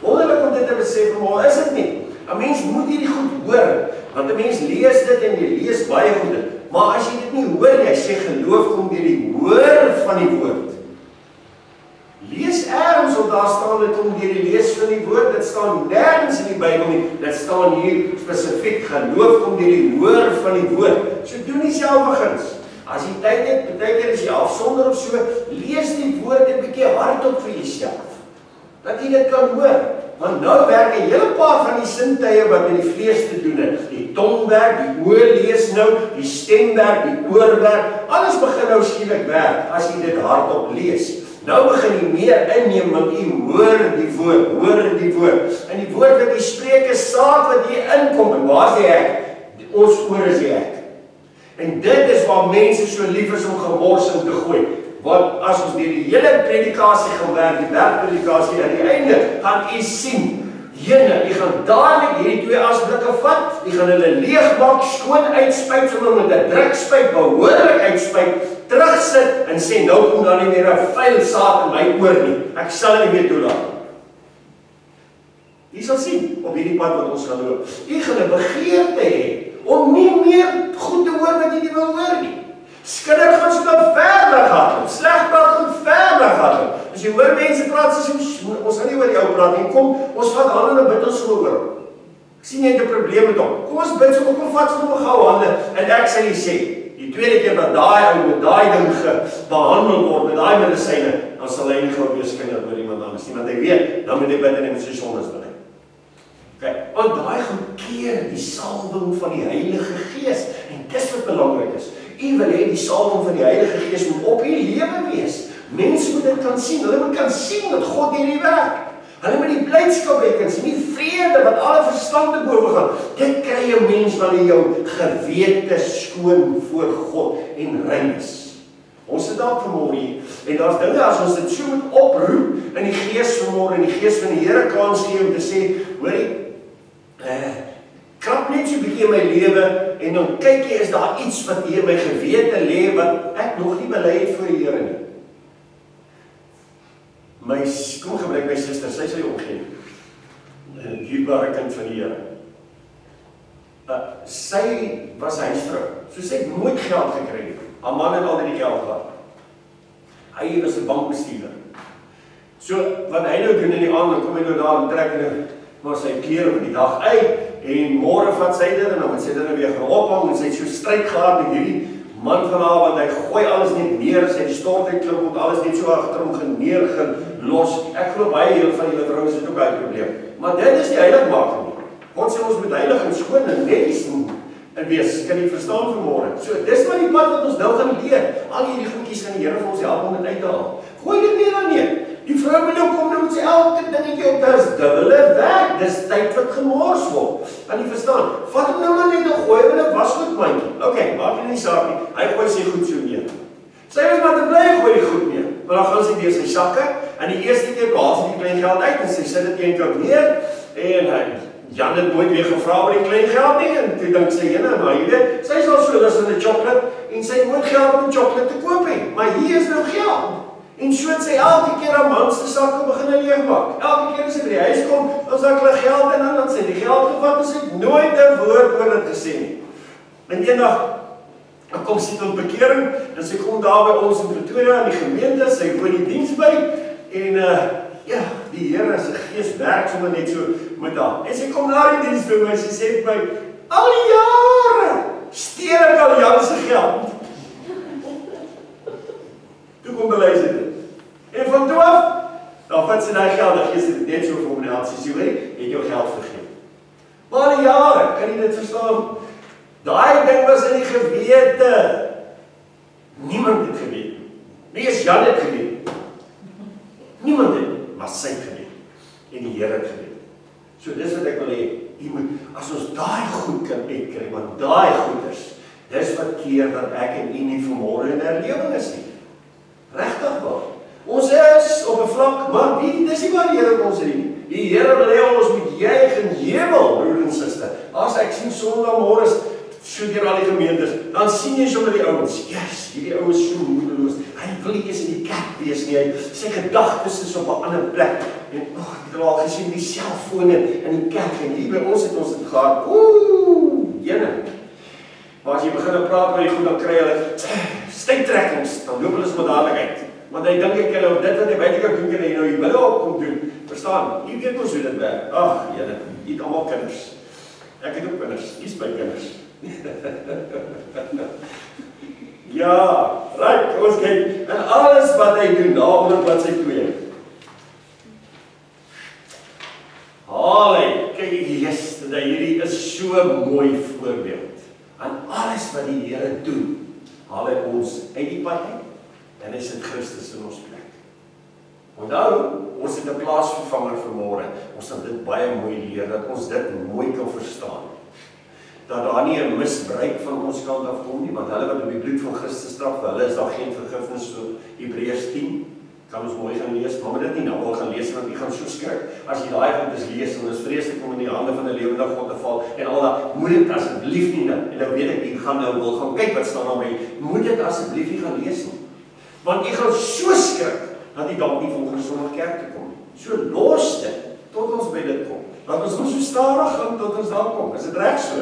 Wonderlik om dit te besef, maar is dit nie? 'n Mens moet hierdie goed hoor, want 'n mens lees dit en jy lees baie goed. Maar as jy dit nie hoor, jy sê geloof kom deur die hoor van die woord. Lees ergens op daar staan dit kom deur die lees van die woord, dit staan nergens in die Bybel nie, dit staan hier spesifiek, geloof kom deur die hoor van die woord. So doen nie selfbeguns. As jy tyd het, baie keer as jy afsonder of so, lees die woord 'n bietjie hardop vir jouself, dat jy dit kan hoor. Want nou werk 'n hele paar van die sintuie wat met die vlees te doen het. Die tong werk, die oor lees nou, die stem werk, die oor werk. Alles begin nou skielik werk as jy dit hardop lees. Nou begin jy meer inneem want jy hoor die woord. En die woord wat jy spreek is saad wat jy inkom. En waar is die hek? Ons oor is die hek. En dit is waar mense so lief is om gemors in te gooi. Want as ons deur die hele predikasie gaan werk, die bergpredikasie aan die einde, gaan jy sien, jene, jy gaan dadelik hierdie twee asblikke vat, jy gaan hulle leegmaak, skoon uitspuit, sommer met 'n drukspuit, behoorlik uitspuit, terugsit en sê, nou kom daar nie meer 'n vuil saad in my oor nie. Ek sal dit nie weer toelaat. Jy sal sien op hierdie pad wat ons gaan loop. Jy gaan 'n begeerte hê om nie meer goed te hoor wat jy nie wil hoor nie. Skinder gaan so verder gaan, sleg praat gaan verder gaan. As jy hoor mense praat, sê ons gaan nie oor jou praat nie, kom, ons vat hande en bid ons sommer oor hom. Ek sien jy het 'n probleem met hom. Kom ons bid sommer, kom vat sommer gou hande en ek sal jy sê, die tweede keer wat daai ou met daai ding behandel word met daai medisyne, dan sal hy nie gou weer skinder oor iemand anders nie, want hy weet, dan moet hy bid en hy moet sy sondes bely. Okay, want daai goed keer die salwing van die Heilige Gees en dis wat belangrik is. U wil hê die salwing van die Heilige Gees moet op u lewe wees. Mense moet dit kan sien. Hulle moet kan sien dat God hierdie werk. Hulle moet die blydskap hê kan sien, die vrede wat alle verstand te bowe gaan. Dit kry 'n mens wanneer jou gewete skoon voor God en rein is. Ons sit daar vanmôre hier en daar's dinge as ons dit so moet oproep in die Gees vanmôre en die Gees van die Here kans gee om te sê, hoorie, krap net so 'n bietjie in my lewe en dan kyk jy, is daar iets wat hier in my gewete lê wat ek nog nie bely het voor die Here nie. Kom gebruik my suster, sy sal jy omgee. 'n dierbare kind van die Here. Sy was huisvrou. So sy het nooit geld gekry nie. Haar man het altyd die geld gehad. Hy was 'n bankbestuurder. So wat hy nou doen in die aand, dan kom hy nou daar en trek en maar sy klere op die dag uit en môre vat sy dit en dan moet sy dit nou weer gaan ophang en sy het so stryd gehad met hierdie man van haar want hy gooi alles net neer, sy het die stort uitklip en alles net so agter hom geneergelos. Ek glo baie heel van julle vrouens het ook daai probleem. Maar dit is die heiligmaking nie. God sê ons moet heilig en skoon en netjies en wees. Kan jy verstaan vanmôre? So dis maar die pad wat ons nou gaan leer. Al hierdie goedjies gaan die Here vir ons help om dit uit te haal. Gooi dit nie dan neer. Die vrou moet nou kom, nou moet sy elke dingetjie op, dis dubbele werk, dis tyd wat gemors word. Kan jy verstaan? Vat hom nou maar net en gooi hom in 'n wasgoedmandjie. Okay, maak nie saak nie. Hy gooi sy goed so neer. Sy is maar te bly gooi die goed neer. Maar dan gaan sy deur sy sakke en die eerste keer haal sy die klein geld uit en sy sit dit eenkant neer en Jan het nooit weer gevra oor die klein geld nie en toe dink sy ene, maar jy weet, sy is al so lus in 'n chocolate en sy het nooit geld om 'n chocolate te koop nie. Maar hier is nou geld. En so het sy elke keer haar man se sakke begin leegmaak. Elke keer as sy by die huis kom, dan sak hulle geld en dan sy die geld gevat en sy het nooit 'n woord oor dit gesê nie. En eendag kom sy tot bekering en sy kom daar by ons in Pretoria in die gemeente, sy woon die diens by en ja, die Here se Gees werk sommer net so met haar. En sy kom na die diens by my, sy sê vir my, al die jare steel ek al Jan se geld. Toe kom bely sy dit. En van toe af, dan vat sy daai geld, dan gee sy dit net so vir hom en sy sê, het jou geld vergeet. Maar die jare, kan jy dit verstaan? Daai ding was in die gewete. Niemand het geweet. Nie eens Jan het geweet. Niemand het, maar sy het geweet. En die Here het geweet. So dis wat ek wil hê, as ons daai goed kan uitkry, want daai goeders, dis wat keer dat ek en u nie vanmôre in herlewing is nie. maar dis nie waar die Here ons het nie. Die Here wil ons moet juig en jubel, broer en suster. As ek sien Sondagmôre so deur al die gemeentes, dan sien jy sommer die ouens, yes, hierdie ou is so moedeloos. Hy wil nie eens in die kerk wees nie. Sy gedagtes is op 'n ander plek. En ek het al gesien die selfone in die kerk en hier by ons het ons dit gehad. Jene. Maar as jy begin praat oor die goed, dan kry hulle stuiptrekkings, dan loop hulle sommer dadelik uit. Want hy dink ek hulle dit wat hy buite kan doen, kan hy nou die wille opkom doen. Verstaan? Jy weet ons hoe dit werk. Ag, Jene, jy het almal kinders. Ek het ook kinders. Hier's my kinders. Ja, right, ons kyk. En alles wat hy doen, na onder bladsy 2. Haal hy, kyk yesterday, hierdie is so 'n mooi voorbeeld. En alles wat die Here doen, haal hy ons uit die pad uit, en hy sit Christus in ons plek. Onthou, ons het 'n plaasvervanger vanmôre. Ons sal dit baie mooi leer, dat ons dit mooi kan verstaan. Dat daar nie 'n misbruik van ons kant af kom nie, want hulle wat op die bloed van Christus straf, hulle is daar geen vergifnis, so Hebreërs 10, kan ons mooi gaan lees, maar dit nie nou wil gaan lees, want jy gaan so skrik, as jy daai goed is lees, en is vreeslik om in die hande van 'n lewende God te val, en al dat, moet dit asseblief nie, en nou weet ek, jy gaan nou wil gaan kyk wat staan daarmee, moet dit asseblief nie gaan lees nie, want jy gaan so skrik, dat jy dalk nie volgende Sondag kerk toe kom, so los dit, tot ons by dit kom, dat ons so stadig gaan, tot ons daar kom, is dit reg so?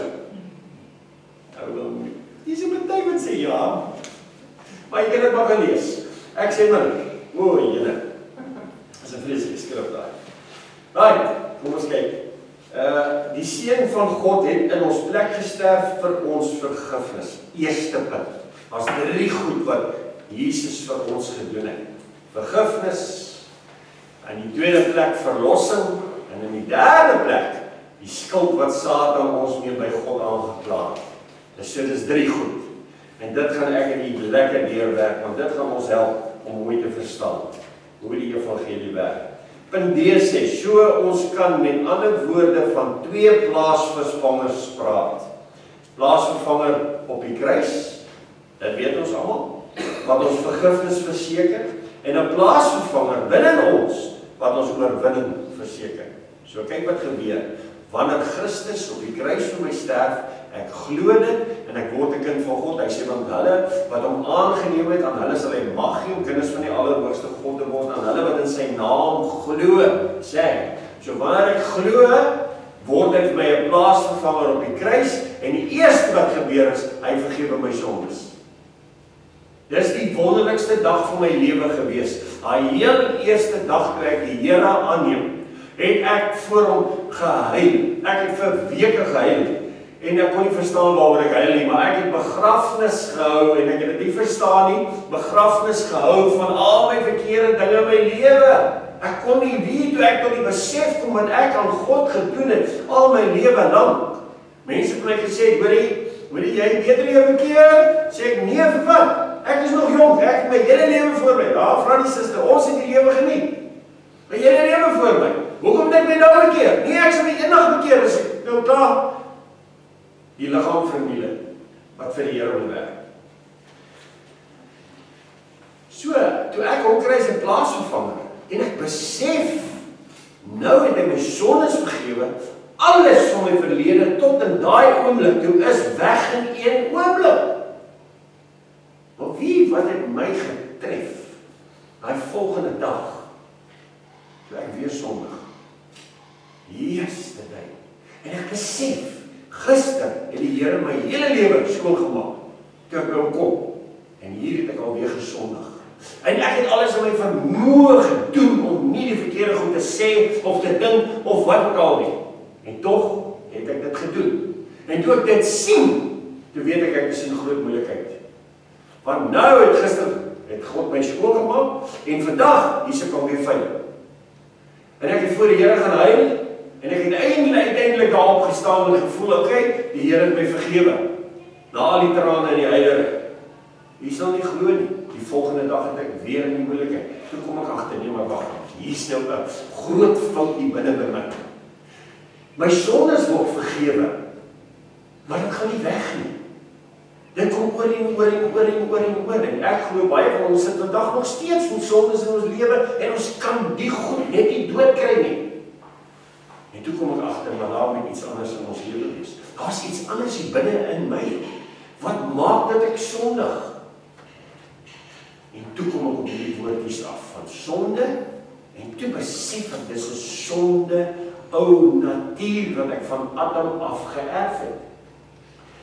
Die is een partij wat sê ja, maar jy kan dit maar gaan lees. Ek sê maar, jylle, is een vreselike skrif daar. Right, kom ons kyk. Die Seun van God het in ons plek gesterf vir ons vergifnis. Eerste punt, as 3 goed wat Jesus vir ons gedoen het. Vergifnis, in die tweede plek verlossing, en in die derde plek, die skuld wat Satan ons mee by God aangekla het. So dit is 3 goed. En dit gaan ek in die lekker deurwerk, want dit gaan ons help om mooi te verstaan hoe die evangelie werk. Punt D sê, so ons kan met ander woorde van 2 plaasvervangers praat. Plaasvervanger op die kruis, dit weet ons almal, wat ons vergifnis verseker, en 'n plaasvervanger binne ons, wat ons oorwinning verseker. So kyk wat gebeur, wanneer Christus op die kruis vir my sterf, ek glo dit, en ek word 'n kind van God. Hy sê, want hulle wat hom aangeneem het, aan hulle sal hy mag gee om kinders van die Allerhoogste God te word, aan hulle wat in sy naam glo, sê hy. So wanneer ek glo, word ek vir my 'n plaasvervanger op die kruis, en die eerste wat gebeur is, hy vergewe my sondes. Dis die wonderlikste dag van my lewe gewees. Daai heel eerste dag toe ek die Here aanneem, het ek voor hom gehuil. Ek het vir weke gehuil. En ek kon nie verstaan waaroor ek huil nie, maar ek het begrafnis gehou, en ek het dit nie verstaan nie, begrafnis gehou van al my verkeerde dinge in my lewe. Ek kon nie weet toe ek tot die besef kom wat ek aan God gedoen het, al my lewe lang. Mense het my gesê, hoor jy beter nie verkeer? Sê ek, nee, vir wat? Ek is nog jong, ek het my hele lewe voor my. Ja, vra die suster, ons het die lewe geniet. My hele lewe voor my. Hoekom net my nou bekeer? Nee, ek sal my eendag bekeer, as ek nou klaar. Die liggaam verniele, wat vir die Here wil werk. So, toe ek hom kry as 'n plaasvervanger, en ek besef, nou het hy my sondes vergewe, alles van my verlede tot in daai oomblik toe is weg in een oomblik. Maar wie wat het my getref, daai volgende dag, toe ek weer sondig, yesterday, en ek besef, gister het die Here my hele lewe skoongemaak, toe ek by hom kom, en hier het ek alweer gesondig. En ek het alles in my vermoë gedoen om nie die verkeerde goed te sê, of te dink, of wat ook al nie. En tog het ek dit gedoen. En toe ek dit sien, toe weet ek is in groot moeilikheid. Want nou het gister, het God my skoongemaak, en vandag, hier sit ek alweer feil. En ek het voor die Here gaan huil, en ek het uiteindelik daarop gestaan en gevoel, okay, die Here het my vergewe. Na al die trane en die huilery. Jy sal nie glo nie. Die volgende dag het ek weer in die moeilikheid. Toe kom ek agter, nee, maar wag, hier is nou 'n groot fout hier binne by my. My sondes word vergewe, maar dit gaan nie weg nie. Dit kom oor en oor en oor en oor en oor. En ek glo baie van ons sit vandag nog steeds met sondes in ons lewe en ons kan die goed net nie dood kry nie. En toe kom ek agter, maar daar moet iets anders in ons lewe wees. Daar's iets anders hier binne in my. Wat maak dat ek sondig? En toe kom ek op die woordjies af van sonde, en toe besef ek, dis 'n sonde, ou natuur wat ek van Adam af geërf het.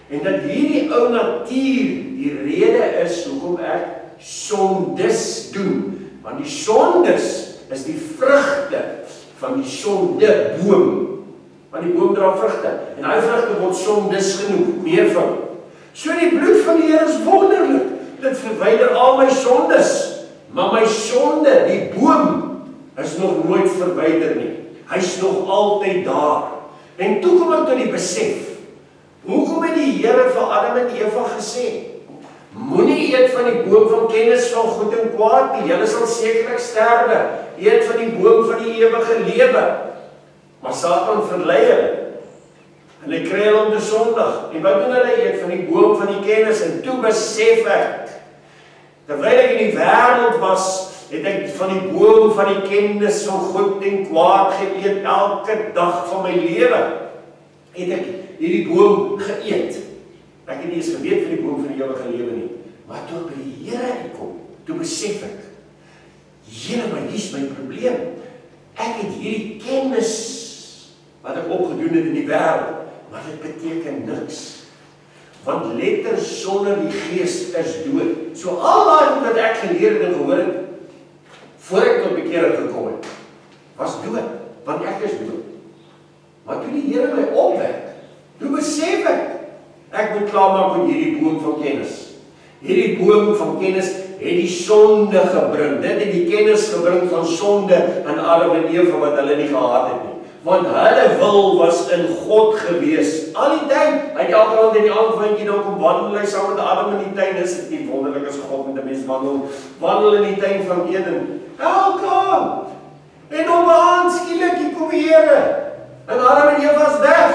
En dat hierdie ou natuur die rede is hoekom ek sondes doen. Want die sondes is die vrugte van die sondeboom. Want die boom dra vrugte. En daai vrugte word sondes genoem, meervoud. So die bloed van die Here is wonderlik. Dit verwyder al my sondes. Maar my sonde, die boom, is nog nooit verwyder nie. Hy's nog altyd daar. En toe kom ek tot die besef. Hoekom het die Here vir Adam en Eva gesê? Moenie eet van die boom van kennis van goed en kwaad nie. Julle sal sekerlik sterwe. Eet van die boom van die ewige lewe. Maar Satan verlei hulle. En hy kry hulle om te sondig. En wat doen hulle? Eet van die boom van die kennis. En toe besef ek, terwyl ek in die wêreld was, het ek van die boom van die kennis van goed en kwaad geëet. Elke dag van my lewe het ek hierdie boom geëet. Ek het nie eens geweet van die boom van die ewige lewe nie. Maar toe by die Here uitkom, toe besef ek, Here, maar hier's my probleem. Ek het hierdie kennis wat ek opgedoen het in die wêreld, maar dit beteken niks. Want letter sonder die Gees is dood. So al daai wat ek geleer het en gehoor het, voor ek tot bekering gekom het, was dood, want ek is dood. Maar toe die Here my opwek, toe besef ek moet klaarmaak met hierdie boom van kennis. Hierdie boom van kennis het die sonde gebring. Dit het die kennis gebring van sonde aan Adam en Eva wat hulle nie gehad het nie. Want hulle wil was in God gewees. Al die tyd, hy het elke aand in die aandwindjie dan kom wandel hy saam met Adam in die tuin. Dis dit nie wonderlik as God met 'n mens wandel in die tuin van Eden. Elke aand. En op 'n aand skielik hier kom die Here. En Adam en Eva is weg.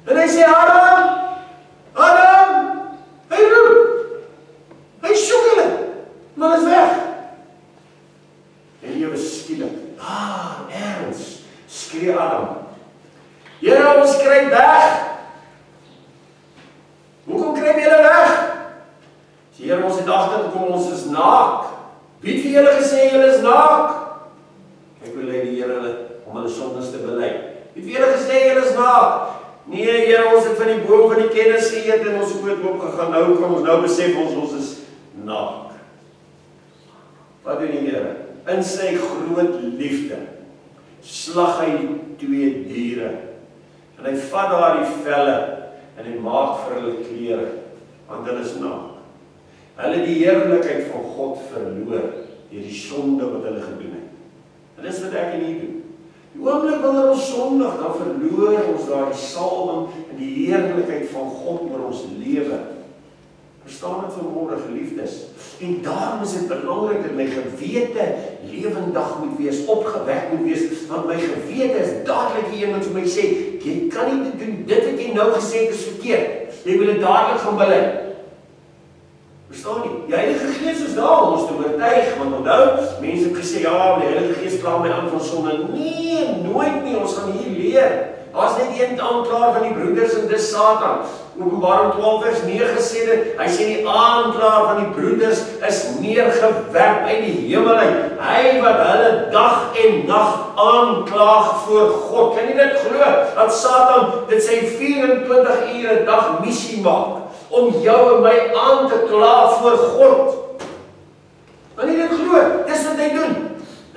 En hy sê, Adam, hy roep. Hy soek hulle, maar hy is weg. En Eva skielik, erns, skree Adam. Here, ons kry weg. Hoekom kry julle weg? Sê, Here, ons het agtergekom, ons is naak. Wie het vir julle gesê julle is naak? Ek wil lei die Here hulle om hulle sondes te bely. Wie het vir julle gesê julle is naak? Nee, Here, ons het van die boom van die kennis geëet en ons het oopgegaan. Nou kan ons besef ons is naak. Wat doen die Here? In sy groot liefde slag hy twee diere. En hy vat daar die velle en hy maak vir hulle klere, want hulle is naak. Hulle het die heerlikheid van God verloor deur die sonde wat hulle gedoen het. En dis wat ek en jy doen. Die oomblik wanneer ons sondig, dan verloor ons daar die salwing en die heerlikheid van God oor ons lewe. Verstaan dit vanmôre, geliefdes? En daarom is dit belangrik dat my gewete lewendig moet wees, opgewek moet wees, want my gewete is dadelik die een wat vir my sê, jy kan nie doen, dit wat jy nou gesê het is verkeerd. Jy wil dit dadelik gaan bely. Verstaan nie? Die Heilige Gees is daar om ons te oortuig, want onthou, mense het gesê, ja, die Heilige Gees kla my aan van sonde. Nee, nooit nie, ons gaan hier leer. Daar's net een aanklaer van die broeders en dis Satan. Openbaring 12 vers 9 sê dit, hy sê die aanklaer van die broeders is neergewerp uit die hemel uit. Hy wat hulle dag en nag aanklaag voor God. Kan jy dit glo? Dat Satan dit sy 24 ure dag missie maak om jou en my aan te kla voor God. Kan jy dit glo? Dis wat hy doen.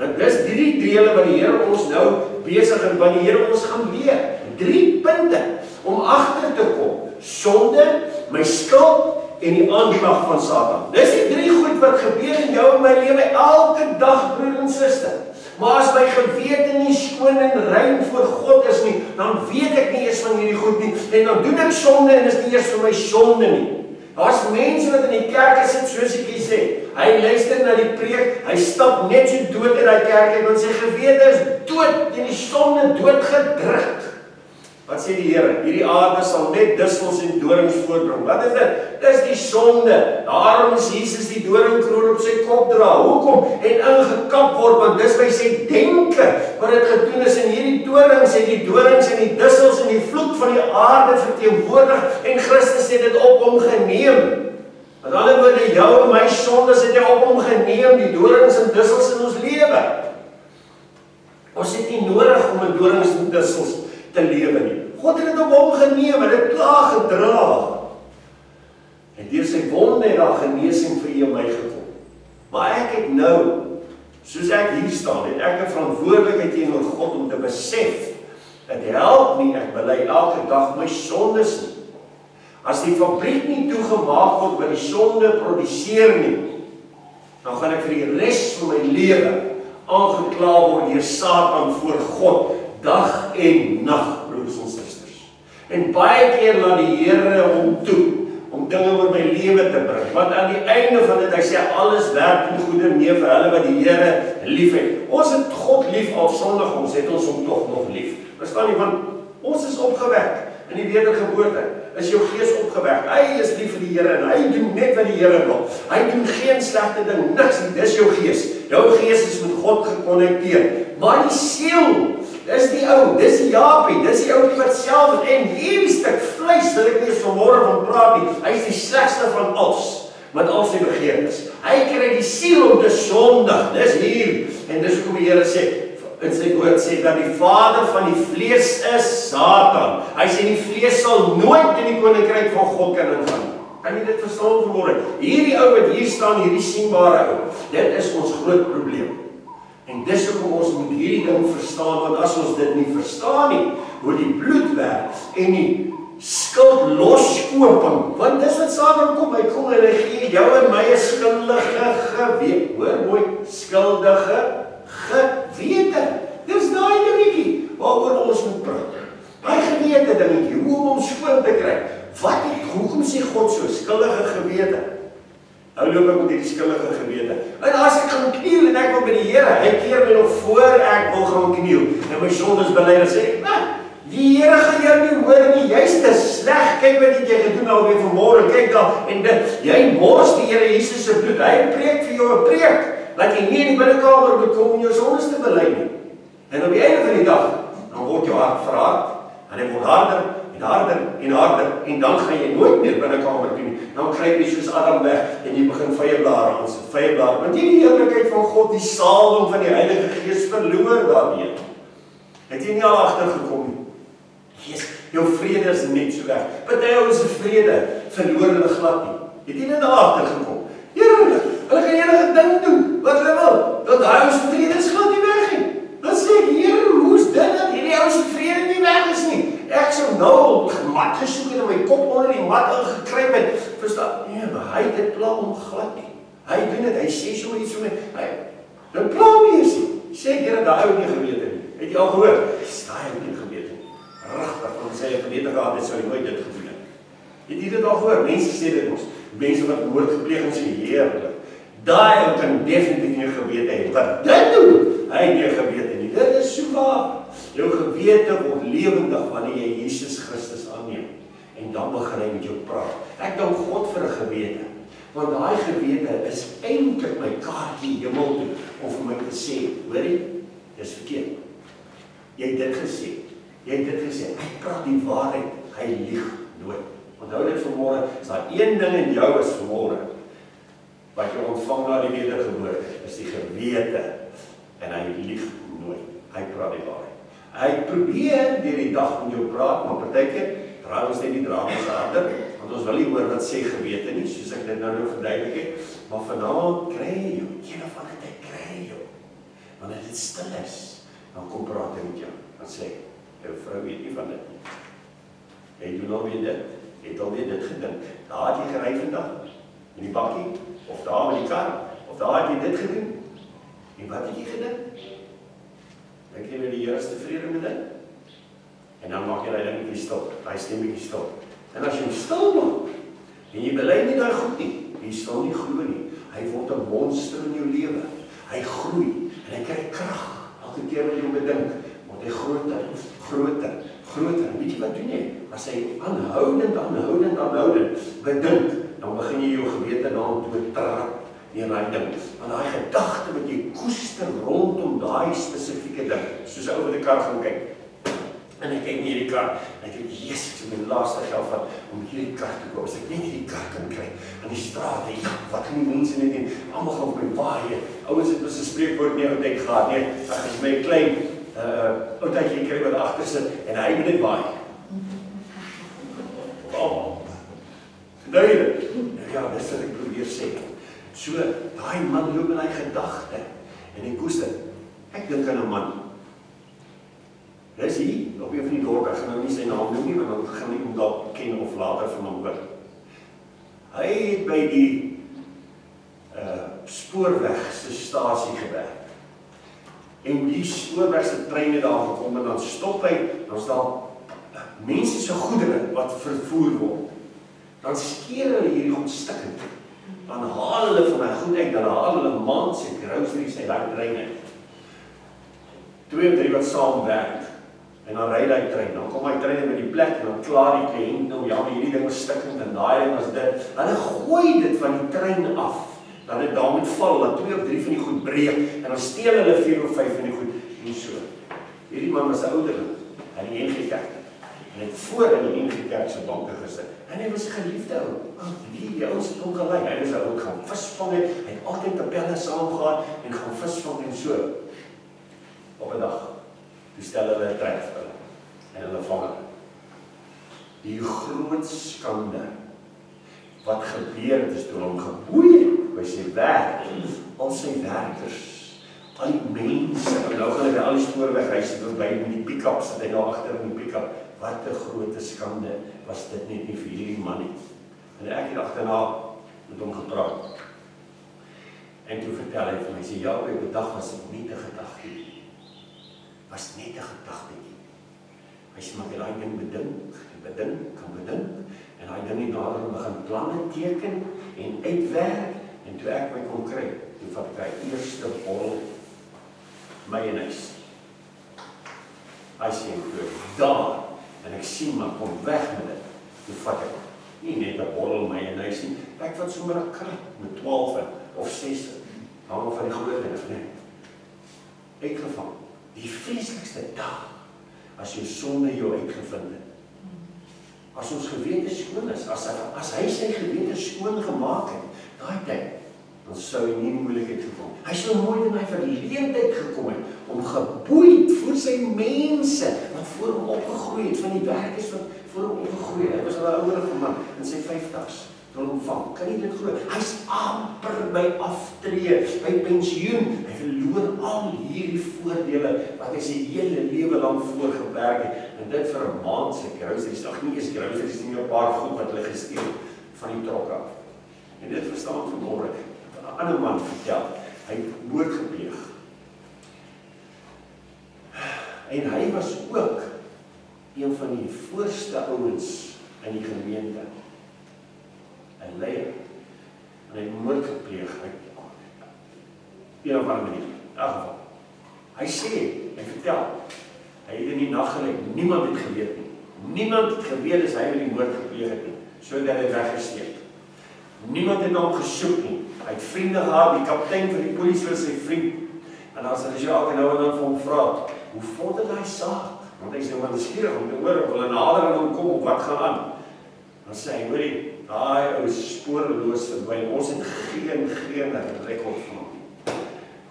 En dis die dele wat die Here ons nou besig en wat die Here ons gaan leer. 3 punte om agter te kom. Sonde, my skuld en die aanklag van Satan. Dis die 3 goed wat gebeur in jou en my lewe elke dag, broer en suster. Maar as my gewete nie skoon en rein voor God is nie, dan weet ek nie eens van hierdie goed nie. En dan doen ek sonde en is nie eers vir my sonde nie. Daar's mense wat in die kerk sit, soos ek sê. Hy luister na die preek, hy stap net so dood in die kerk en want sy gewete is dood en die sonde doodgedruk. Wat sê die Here? Hierdie aarde sal net dussels en dorings voortbring. Wat is dit? Dis die sonde. Daarom is Jesus die doringkroon op sy kop dra. Hoekom? En ingekap word, want dis by sy denke wat dit gedoen is. En hierdie dorings en die dorings en die dussels en die vloek van die aarde verteenwoordig en Christus het dit op hom geneem. Met ander woorde, jou en my sondes het hy op hom geneem, die dorings en dussels in ons lewe. Ons het nie nodig om in dorings en dussels te lewe nie. God het dit op hom geneem en dit klaar gedra. En deur sy wonde het daar genesing vir u en my gekom. Maar ek het nou, soos ek hier staan, het ek 'n verantwoordelikheid teenoor God om te besef, dit help nie, ek bely elke dag my sondes nie. As die fabriek nie toegemaak word wat die sonde produseer nie, dan gaan ek vir die res van my lewe aangekla word deur Satan voor God, dag en nag, broers en susters. En baie keer laat die Here hom toe om dinge oor my lewe te bring. Want aan die einde van dit, hy sê alles werk ten goeie mee vir hulle wat die Here liefhet. Ons het God lief al sondig, ons het ons hom tog nog lief. Verstaan jy, want ons is opgewek in die wedergeboorte. Is jou gees opgewek. Hy is lief vir die Here en hy doen net wat die Here wil. Hy doen geen slegte ding, niks nie. Dis jou gees. Jou gees is met God gekonnekteer. Maar die siel, dis die ou, dis die Japie, dis die oukie wat self is. En hierdie stuk vleis wil ek nie eens vanmôre van praat nie. Hy is die slegste van ons, met al sy begeertes. Hy kry die siel om te sondig. Dis hier. En dis hoekom die Here sê, in sy woord sê dat die vader van die vlees is Satan. Hy sê die vlees sal nooit in die koninkryk van God kan ingaan. Kan jy dit verstaan vanmôre? Hierdie ou wat hier staan, hierdie sienbare ou, dit is ons groot probleem. En dis hoekom ons moet hierdie ding verstaan, want as ons dit nie verstaan nie, hoe die bloed werk en die skuld loskoping, want dis wat Satan kom, hy kom en hy gee jou en my 'n skuldige gewete. Hoor mooi, skuldige gewete. Dis daai dingetjie waaroor ons moet praat. Daai gewete dingetjie, hoe om hom skoon te kry. Hoekom sê God so, skuldige gewete? Nou loop ek met die skullige gewete. En as ek gaan kniel en ek wil by die Here, hy keer my nog voor ek wil gaan kniel en my sondes bely en sê ek, die Here gaan jou nie hoor nie, jy's te sleg, kyk wat jy gedoen alweer vanmôre, kyk daar, en dit, jy mors die Here Jesus se bloed, hy preek vir jou 'n preek, dat jy nie in die binnekamer moet kom om jou sondes te bely nie. En op die einde van die dag, dan word jou hart verhard, en hy word harder, en harder, en harder, en dan gaan jy nooit meer binnekamer toe nie. Dan kry jy soos Adam weg, en jy begin vyeblare aansit, vyeblare, want jy die heerlikheid van God, die salwing van die Heilige Gees verloor daarmee. Het jy nie al agtergekom nie? Gees, jou vrede is net so weg. Party ouens se vrede verloor hulle glad nie. Het jy net al agtergekom? Heerlik, hulle kan enige ding doen, wat hulle wil. Dat daai ouens se vrede is glad nie weg nie. Dan sê ek, Here, hoe's dit dat hierdie ouens se vrede nie weg is nie? Ek sou nou mat gesoek en my kop onder die mat ingekruip het. Verstaan? Nee, maar hy het dit pla om glad nie. Hy doen dit, hy sê so iets vir my. Dit pla nie is nie. Sê Here, daai ou nie gewete nie. Het jy al gehoor? Daai ou nie gewete nie. Regtig, want sy het gewete gehad het, sou hy nooit dit gedoen het. Het jy dit al gehoor? Mense sê dit ons. Mense wat moord gepleeg en sê, heerlik. Daai ou kan definitief nie gewete hê. Wat dit doen, hy het nie gewete nie. Dit is so waar. Jou gewete word lewendig wanneer jy Jesus Christus aanneem. En dan begin hy met jou praat. Ek dank God vir 'n gewete. Want daai gewete is eintlik my kaartjie hemel toe om vir my te sê, hoorie, dis verkeerd. Jy het dit gesê. Jy het dit gesê. Hy praat die waarheid, hy lieg nooit. Onthou dit vanmôre, is daar een ding in jou is vanmôre wat jy ontvang na die wedergeboorte, is die gewete. En hy lieg nooit. Hy praat die waarheid. Hy probeer deur die dag met jou praat, maar partykeer draai ons net die drama se harder, want ons wil nie hoor wat sê gewete nie, soos ek dit nou verduidelik het. Maar vanaand kry jy jou, een van die tyd kry jy jou. Wanneer dit stil is, dan kom praat hy met jou. Dan sê ek, jou vrou weet nie van dit nie. Jy doen alweer dit, jy het alweer dit gedink. Daar het jy gery vandag, in die bakkie, of daar met die kar, of daar het jy dit gedoen. En wat het jy gedink? Dink jy met die Here is tevrede met dit? En dan maak jy daai ding bietjie stil, daai stem bietjie stil. En as jy hom stil maak, en jy bely nie daai goed nie, jy sal nie glo nie. Hy word 'n monster in jou lewe. Hy groei en hy kry krag. Elke keer wat jy hom bedink, word hy groter, groter, groter. En weet jy wat doen jy? As hy aanhoudend bedink, dan begin jy jou gewete daartoe trap deur daai ding. Want daai gedagte wat jy koester rondom daai spesifieke ding, soos 'n ou wat 'n kar gaan kyk. En ek kyk nie hierdie kar, en ek dink, yes, ek het my laaste geld vat om hierdie kar te koop. As ek net hierdie kar kan kry aan die straat, ja, wat kan die mense net doen? Almal gaan op my waai. Ouens het mos 'n spreekwoord nie oud tyd gehad nie. As my klein oudtydjie kry wat agter sit en hy moet net waai. Duidelik. Ja, dis wat ek probeer sê. So, daai man loop in hy gedagte en hy koester. Ek dink aan 'n man. Dis hier, op een van die dorp, ek gaan nou nie sy naam noem nie, want dan gaan ek hom dalk ken of later van hom hoor. Hy het by die spoorwegse stasie gewerk. En die spoorwegse treine daar gekom en dan stop hy, dan is daar mense se goedere wat vervoer word. Dan skeer hulle hierdie goed stikkend. Dan haal hulle van hy goed uit, dan haal hulle maand se groceries uit daai trein uit. 2 of 3 wat saam werk. En dan ry hy trein, dan kom hy trein by die plek en dan klaar die kliënt nou, ja, maar hierdie ding was stikkend en daai ding was dit. Hulle gooi dit van die trein af. Dat dit daar moet val, dat 2 of 3 van die goed breek en dan steel hulle 4 of 5 van die goed en so. Hierdie man was 'n ouderling, hy het die NG Kerk. En het voor in die NG Kerk se banke gesit. En hy was 'n geliefde ou. Die ouens het hom gelei. Hy was ook gaan visvang, hy het altyd kapelle saam gehad en gaan visvang en so. Op 'n dag, toe stel hulle 'n trek vir hulle en hulle vang hulle. Die groot skande wat gebeur het is toe hom geboei by sy werk, al sy werkers, al die mense, en nou gaan hy by al die spoorwegreise verby met die pick-up, sit hy daar agter in die pick-up. Wat 'n groot skande was dit net nie vir hierdie man nie. En ek het agterna met hom gepraat. En toe vertel hy vir my, sê ja, op 'n dag was dit net 'n gedagte. Was net 'n gedagte. Hy sê maar daai ding bedink, en daai ding het nader begin planne teken en uitwerk. En toe ek my kon kry, toe vat ek die eerste bol mayonaise. Hy sê daar. En ek sien maar, kom weg met dit. Toe vat ek nie net 'n bottel mayonaise nie, ek vat sommer 'n krat met 12 of 6, hang van die groot dinge, nee. Uitgevang. Die vreeslikste dag, as jou sonde jou uitgevind het. As ons gewete skoon is, as hy sy gewete skoon gemaak het, daai tyd, dan sou hy nie in moeilikheid gekom. Hy sou nooit in hy verleentheid gekom het, om geboeid vir sy mense, wat voor hom opgegroei het, van die werkers wat voor hom opgegroei het. Hy was al 'n ouerige man, in sy 50's, wil hom vang. Kan jy dit glo? Hy's amper by aftree, by pensioen. Hy verloor al hierdie voordele, wat hy sy hele lewe lang voorgewerk het, en dit vir 'n maand se groceries, ag nie eens groceries, nie 'n paar goed wat hulle gesteel van die trok af. En dit verstaan vanmôre. 'n ander man vertel, hy het moord gepleeg. En hy was ook een van die voorste ouens in die gemeente. 'n leier. En hy het moord gepleeg. Een of ander manier. In elk geval. Hy sê, hy vertel, hy het in die nag gelê, niemand het geweet nie. Niemand het geweet as hy die moord gepleeg het nie, sodat hy weggesteek. Niemand het hom gesoek nie. Hy het vriende gehad, die kaptein van die polisie was sy vriend. En as hy elke nou en dan vir hom vra, hoe vorder hy saak? Want hy is nou maar nuuskierig om te hoor of hulle nader aan hom kom of wat gaan aan. Dan sê hy, hoorie, daai ou spoorloos verdwyn. Ons het geen rekord van hom.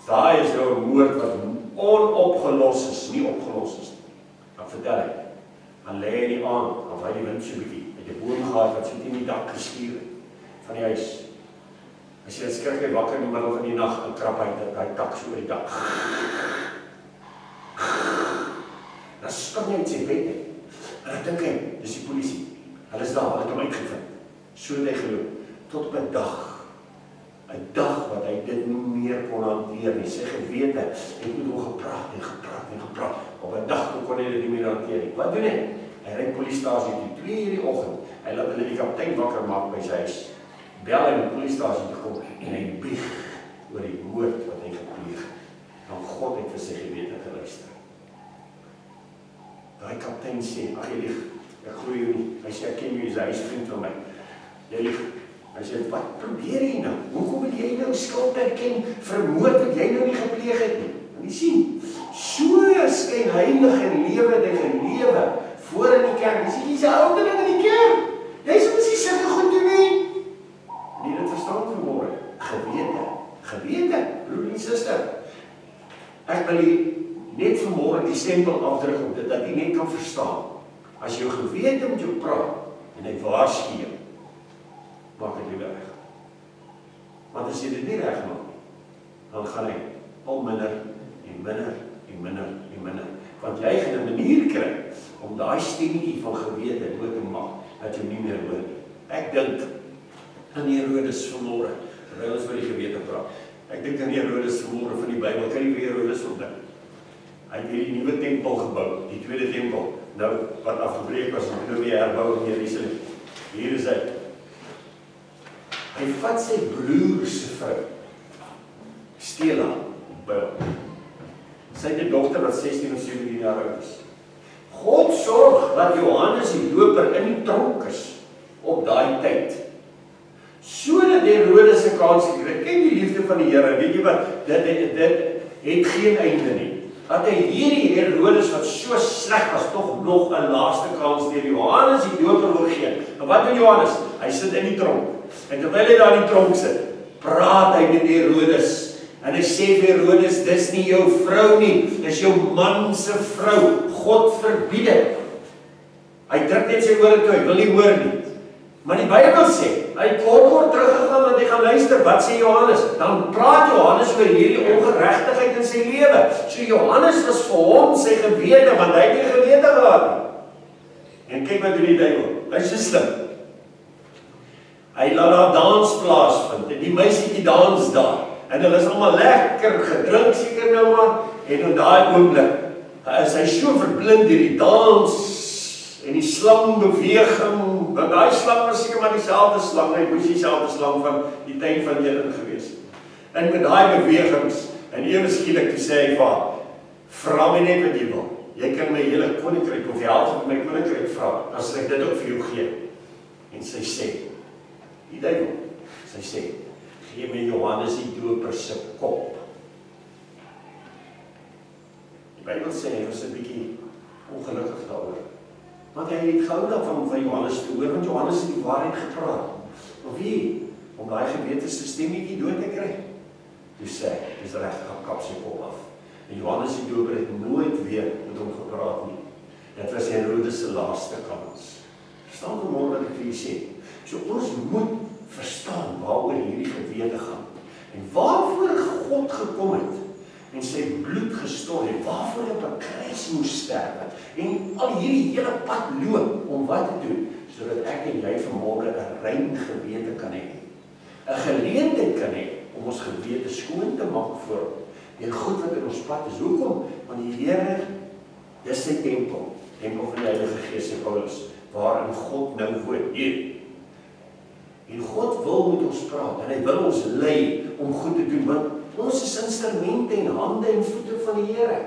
Daai is nou 'n moord wat onopgelos is, nie opgelos is. Dan vertel hy, dan lê hy die aan, of hy die wind so bietjie, het 'n boom gehad wat so teen die dak gestuur het, van die huis. As jy skrik hy wakker in die middel van die nag, en krap hy daai tak so oor die dak. Dan spring hy uit sy bed uit. En dan dink hy, dis die polisie. Hulle is daar, hulle het hom uitgevind. So het hy geloop, tot op 'n dag wat hy dit nie meer kon hanteer nie. Sy gewete, hy het met hom gepraat. Op 'n dag toe kon hy dit nie meer hanteer nie. Wat doen hy? Hy ry polisiestasie toe, 2 uur die oggend. Hy laat hulle die kaptein wakker maak by sy huis. Bel hy die polisiestasie toe kom en hy bieg oor die moord wat hy gepleeg het. Dan God het vir sy gewete geluister. Daai kaptein sê, ag jy lieg, ek glo jou nie. Hy sê, ek ken jou, jy is 'n huisvriend van my. Jy lieg. Hy sê, wat probeer jy nou? Hoekom wil jy nou skuld erken vir moord wat jy nou nie gepleeg het nie? En jy sien, so skyn heilig en lewe en gelewe voor in die kerk. Jy sê, jy's 'n ouderling in die kerk. Jy sê, mos jy sulke goed doen nie. En jy dit verstaan vanmôre. Gewete, broer en suster. Ek wil jy net vanmôre die stempel afdruk op dit, dat jy net kan verstaan. As jou gewete met jou praat, en hy waarsku jou, maak dit liewe reg. Want as jy dit nie reg maak nie, dan gaan hy al minder en minder en minder en minder. Want jy gaan 'n manier kry om daai stemmetjie van gewete dood te maak, dat jy nie meer hoor nie. Ek dink aan Herodes vanmôre, terwyl ons oor die gewete praat. Ek dink aan Herodes vanmôre van die Bybel, kan jy weer Herodes opdink? Hy het hierdie nuwe tempel gebou, die tweede tempel, nou wat afgebreek was, en nou weer herbou in Jerusalem. Hier is hy. Hy vat sy broer se vrou, steel haar, by hom. Sy het 'n dogter wat 16 of 17 jaar oud is. God sorg dat Johannes die Doper in die tronk is op daai tyd, sodat Herodes 'n kans gekry. Ken die liefde van die Here, weet jy wat, dit het geen einde nie. Dat hy hierdie Herodes wat so sleg was, tog nog 'n laaste kans deur Johannes die Doper wil gee. En wat doen Johannes? Hy sit in die tronk. En terwyl hy daar in die tronk sit, praat hy met Herodes. En hy sê vir Herodes, dis nie jou vrou nie, dis jou man se vrou. God verbied dit. Hy druk net sy ore toe, hy wil nie hoor nie. Maar die Bybel sê, hy het kort teruggegaan dat hy gaan luister, wat sê Johannes? Dan praat Johannes oor hierdie ongeregtigheid in sy lewe. So Johannes was vir hom sy gewete, want hy het nie gewete gehad nie. En kyk wat doen die duiwel, hy is so slim. Hy laat daar dans plaasvind, en die meisietjie dans daar. En hulle is allemaal lekker gedrink seker nou maar, en in daai oomblik is hy so verblind deur die dans en die slangbeweging, want daai slang was seker maar dieselfde slang, hy moes dieselfde slang van die tyd van Eden gewees. En met daai bewegings, en ewe skielik toe sê hy vir haar, vra my net wat jy wil, jy kan my hele koninkryk, of die helft van my koninkryk vra, dan sal ek dit ook vir jou gee. En sy sê, die duiwel, sy sê, gee my Johannes die Doper se kop. Die Bybel sê, hy was 'n bietjie ongelukkig daaroor. Want hy het gehou daarvan van Johannes te hoor, want Johannes het die waarheid gepraat. Maar wie? Om daai gewete se stemmetjie dood te kry. Toe sê, dis reg, gaan kap sy kop af. En Johannes die Doper het nooit weer met hom gepraat nie. Dit was Herodes se laaste kans. Verstaan vanmôre wat ek vir julle sê? So ons moet verstaan waaroor hierdie gewete gaan. En waarvoor God gekom het en sy bloed gestort het, waarvoor hy op 'n kruis moes sterwe en al hierdie hele pad loop om wat te doen, sodat ek en jy vanmôre 'n rein gewete kan hê. 'n Geleentheid kan hê om ons gewete skoon te maak voor hom. En goed wat in ons pad is. Hoekom? Want die Here, dis sy tempel van die Heilige Gees, sê Paulus, waarin God nou woon. Hier. En God wil met ons praat, en hy wil ons lei om goed te doen, want ons is instrumente en hande en voete van die Here.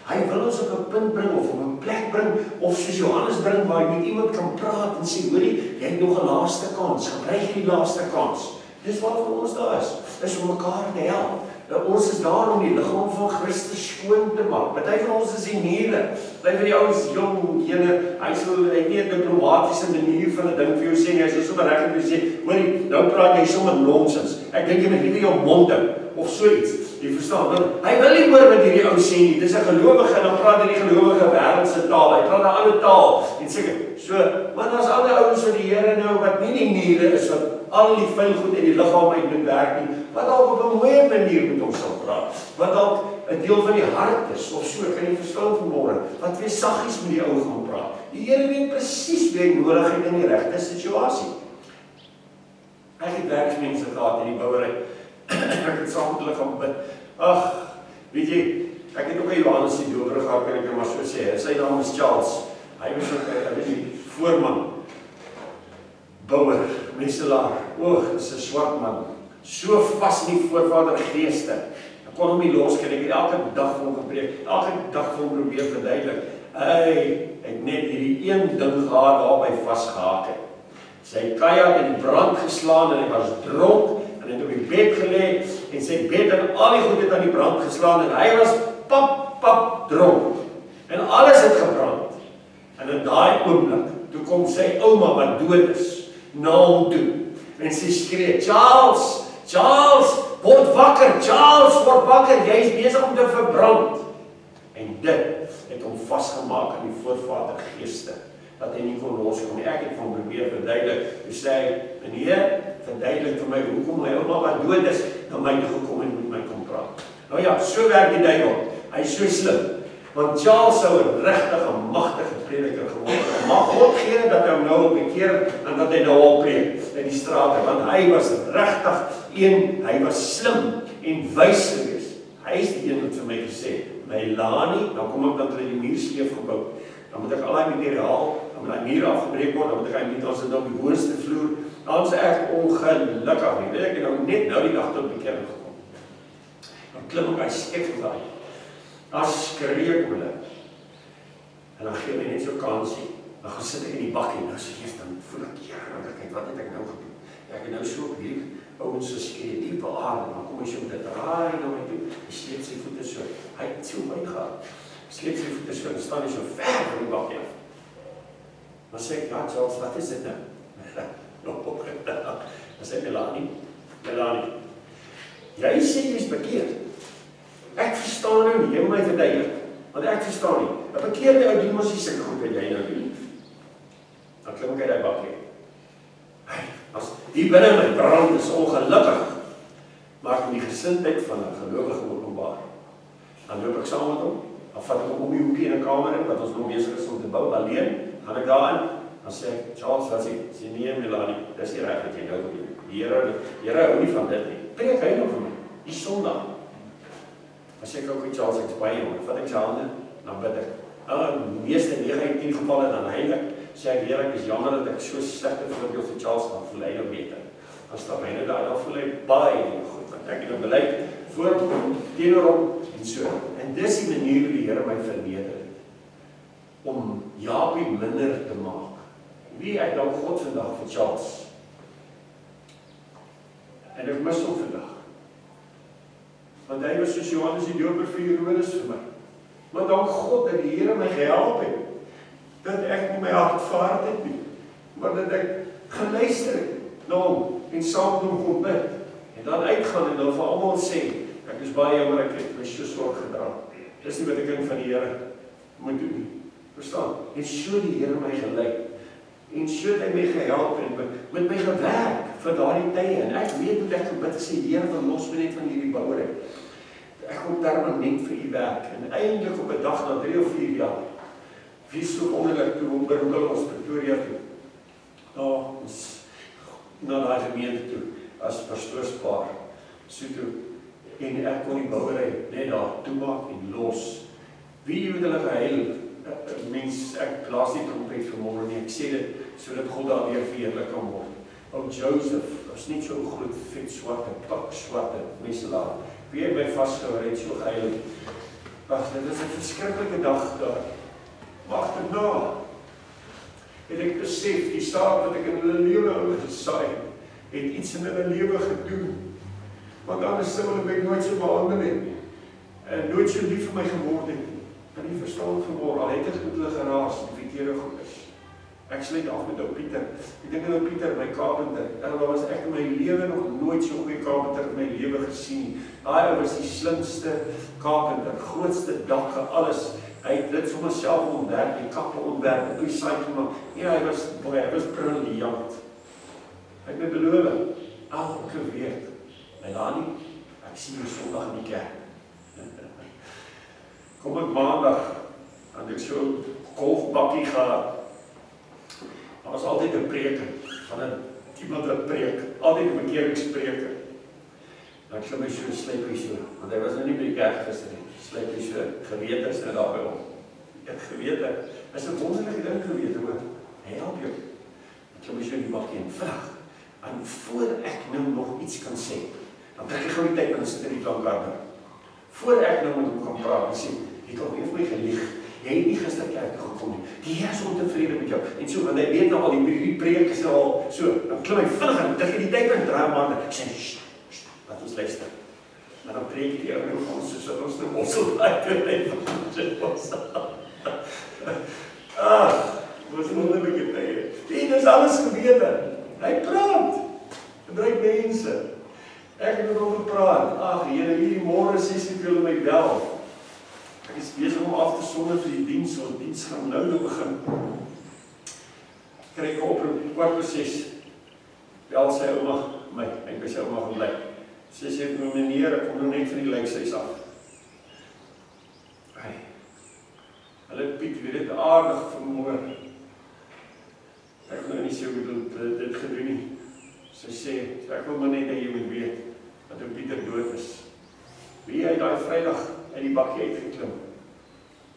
Hy wil ons op 'n punt bring, of op 'n plek bring, of soos Johannes bring, waar jy met iemand kan praat en sê, hoorie, jy het nog 'n laaste kans, gebruik die laaste kans. Dis waarvoor ons daar is om mekaar te help. Ons is daar om die liggaam van Christus skoon te maak. Party van ons is die niere. Party van die ouens jong, hy het nie 'n diplomatiese manier van 'n ding vir jou sê nie. Hy sê sommer reg en jy sê, hoorie, nou praat jy sommer nonsens. Ek dink jy moet liewer jou mond hou of so iets. Jy verstaan, want hy wil nie hoor wat hierdie ou sê nie. Dis 'n gelowige en dan praat hierdie gelowige wêreldse taal. Hy praat 'n ander taal. En seker, so, maar daar's ander ouens van die Here nou wat nie die niere is wat al die vuil goed in die liggaam uit moet werk nie, wat dalk op 'n mooi manier met ons sal praat, wat dalk 'n deel van die hart is, of so, kan jy verstaan vanmôre, wat weer saggies met die ou gaan praat. Die Here weet presies wie hy nodig het in die regte situasie. Ek het werksmense gehad in die bouery. Ek het saam met hulle gaan bid. Ag, weet jy, ek het ook 'n Johannes die Doper gehad, kan ek maar so sê. Sy naam is Charles. Hy was ook 'n voorman. Bouwer, menselaar, is 'n swart man, so vas in die voorvader geeste, ek kon hom nie los, kan ek elke dag vir hom gepreek, elke dag vir hom probeer verduidelik, Hy het net hierdie een ding gehad waarby vasgehaak het. Sy kajak het in brand geslaan en hy was dronk en hy het op die bed gelê en sy bed en al die goed het aan die brand geslaan en hy was pap dronk en alles het gebrand. En in daai oomblik, toe kom sy ouma wat dood is, na hom toe en sy skree, Charles, word wakker, Charles, word wakker, jy is besig om te verbrand. En dit het hom vasgemaak aan die voorvader geeste, dat hy nie kon loskom nie. Ek het van probeer verduidelik, toe sê hy, meneer, verduidelik vir my, hoekom my ouma wat dood is, na my toe gekom en met my kom praat. Nou ja, so werk die duivel, hy is so slim, want Charles sou 'n regtige magtige prediker geword het. Mag God gee dat hy hom nou bekeer en dat hy nou al preek in die strate, want hy was regtig hy was slim en wys geweest. Hy is die een wat vir my gesê, Melanie, dan kom ek dan hulle die muur skeef gebou. Dan moet ek al die materiaal, dan moet die muur afgebreek word, dan moet ek met ons op die boonste vloer. Dan is ek ongelukkig nie. Weet ek nou net nou die dag tot bekering gekom. Dan klim ek hy skep daai. Dan skree ek hulle. En dan gee my net so kansie. Dan gaan sit ek in die bakkie en dan sê ek, dan voel ek, ja, dan kyk, wat het ek nou gedoen? Ek het nou so op hierdie ouens so skree, diepe adem, dan kom hy so met dit raai na my toe. Hy sleep sy voete so. Hy het so my gehad. Sleep sy voete so en staan hy so ver van die bakkie af. Dan sê ek, ja, Charles, wat is dit nou? Dan sê Melanie, jy sê jy is bekeerd. Ek verstaan nou nie, jy moet my verduidelik. Want ek verstaan nie. 'n bekeerde ou doen mos nie sulke goed wat jy nou doen. Dan klim ek uit die bakkie. As die binne my brand is ongelukkig, maak my die gesindheid van 'n gelowige openbaar. Dan loop ek saam met hom, dan vat ek hom om die hoekie in 'n kamer in, wat ons nog besig is om te bou, alleen, gaan ek daarin, dan sê ek, Charles, wat sê nee, Melanie, dis nie reg wat jy nou doen. Die Here hou nie van dit nie. Preek hy nou vir my, die Sondag. Dan sê ek ook, Charles, ek is baie jong, vat ek sy hande, dan bid ek. Die meeste 9 uit 10 gevalle, dan heilig, sê ek, Here, ek is jammer dat ek so slegte voorbeeld vir Charles gaan voel, hy nou beter. As daar my nou daar, dan voel hy baie goed, want ek het nou beleid voor hom, teenoor hom, en so. En dis die manier hoe die Here my verneder, om Japie minder te maak. Wie ek dank God vandag vir Charles. En ek mis hom vandag. Want hy was soos Johannes die Doper vir Herodes vir my. Maar dank God dat die Here my gehelp het, dat ek nie my hart verhard het nie, maar dat ek geluister het na hom en saam met hom kon bid en dan uitgaan en dan vir almal sê, ek is baie jammer ek het my so sorg gedra. Dis nie wat ek van die Here moet doen nie. Verstaan? En so die Here my gelei. En so het hy my gehelp en met my gewerk vir daardie tye. En ek weet hoe ek gebid sê, Here, verlos my net van hierdie bouery. Ek kom permanent vir u werk. En eintlik op 'n dag na 3 of 4 jaar, wie so wonderlik toe om beroemd ons Pretoria toe. Ons na daai gemeente toe as pastoorspaar. So toe en ek kon die bouery net daar toemaak en los. Wie het hulle gehuil? Mens, ek laas die trompet vanmôre nie, ek sê dit, sodat God daar weer verheerlik kan word. Ou Joseph, was nie so groot, vet, swarte, pak, swarte, meselaar. Wie het my vastgehou, het so gehuil. Ag, dit is 'n verskriklike dag daar. Wag daarna, het ek besef, die saad wat ek in hulle lewe ingesaai, het iets in hulle lewe gedoen. Want anders sou hulle my nooit so behandel het nie. En nooit so lief vir my geword het nie. En nie verstaan geword, al het ek met hulle geraas, die verkeerde goed is. Ek sluit af met ou Pieter. Ek dink aan Pieter, my carpenter. En daar was ek in my lewe nog nooit so 'n goeie carpenter in my lewe gesien nie. Daai ou was die slimste carpenter, grootste dakke, alles. Hy het dit sommer self ontwerp, die kappe ontwerp, die site gemaak. Ja, hy was briljant. Hy het my beloof, elke week. Melanie, ek sien jou Sondag in die kerk. Kom ek maandag, en ek so golfbakkie gehad. Daar was altyd 'n preker, van iemand wat preek, altyd 'n bekeringspreker. Dan klim hy so, sluip hy so, want hy was nou nie by die kerk gister nie, sluip hy so, gewete is nou daar by hom. Ek gewete, is 'n wonderlike ding gewete, hoor, hy help jou. Dan klim hy so in die bakkie en vraag, en voor ek nou nog iets kan sê, dan trek ek gou die tyd en sit in die klankkamer. Voor ek nou met hom kan praat en sê, jy kan weer vir my gelieg, jy het nie gister kerk toe gekom nie. Die Here is ontevrede met jou. En so, want hy weet nou al, die preek is al so, dan klim hy vinnig en dig die tyd en draai maar, ek sê, laat ons luister. En dan preek die ou van ons, soos ons nou mossel uitgeleid van ons. Was wonderlike tye. Dit is alles gewete. Hy praat. Gebruik mense. Ek het met hom gepraat. Ag, Here, hierdie môre 6:00 wil my bel. Ek is besig om af te sonder vir die diens, ons diens gaan nou begin. Kry ek 'n oproep, 5:45. Bel sy ouma my, ek by sy ouma gaan bly. Sy sê vir my, meneer, ek kom nou net van die lykshuis af. Hulle Piet weer dit aardig vermoor. Ek wil nou nie sê hoe dit gedoen nie. Sy sê, ek wil maar net dat jy moet weet, dat ou Pieter dood is. Wie hy daai Vrydag uit die bakkie uitgeklim.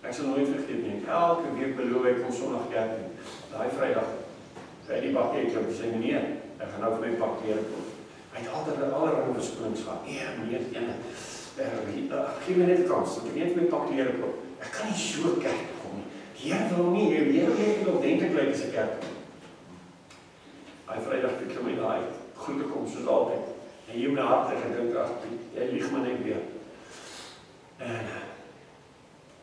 Ek sal nooit vergeet nie. Elke week beloof hy kom Sondag kerk toe. Daai Vrydag uit die bakkie uitklim. Sy sê, meneer, ek gaan nou vir my pak klere koop. Hy het altyd allerlei verskonings gehad. Meneer, gee my net 'n kans, dat ek net my pak klere koop. Ek kan nie so kerk toe kom nie. Die Here wil nie, die Here wil nie ordentlik lyk as 'n kerk. Hy Vrydag toe klim hy daai groete kom soos altyd. En hier in my hart het ek gedink, ag, jy lieg my net weer. En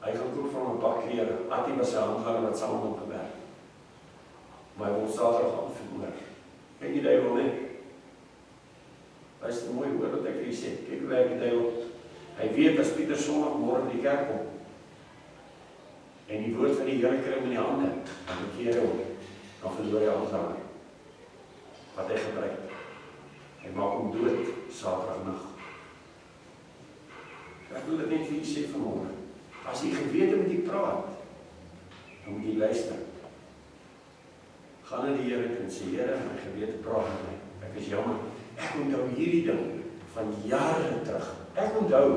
hy gaan koop van 'n pak klere. Attie was sy handlanger wat saam met hom gewerk. Maar hy wil Saterdag aan vermoor. Kyk die duiwel nie. Hy is mooi hoor wat ek vir sê. Kyk hoe werk die duiwel. Hy weet as Pieter Sondag môre by die kerk kom. En die woord van die Here kry hom in die hande. Dan bekeer hom. Dan verloor hy handlanger. Wat hy gebruik. Hy maak hom dood Saterdagmiddag. Ek wil dit net vir u sê vanmôre. As jy gewete met u praat, dan moet jy luister. Gaan na die Here en sê, Here, my gewete praat met my. Ek is jammer. Ek onthou hierdie ding van jare terug. Ek onthou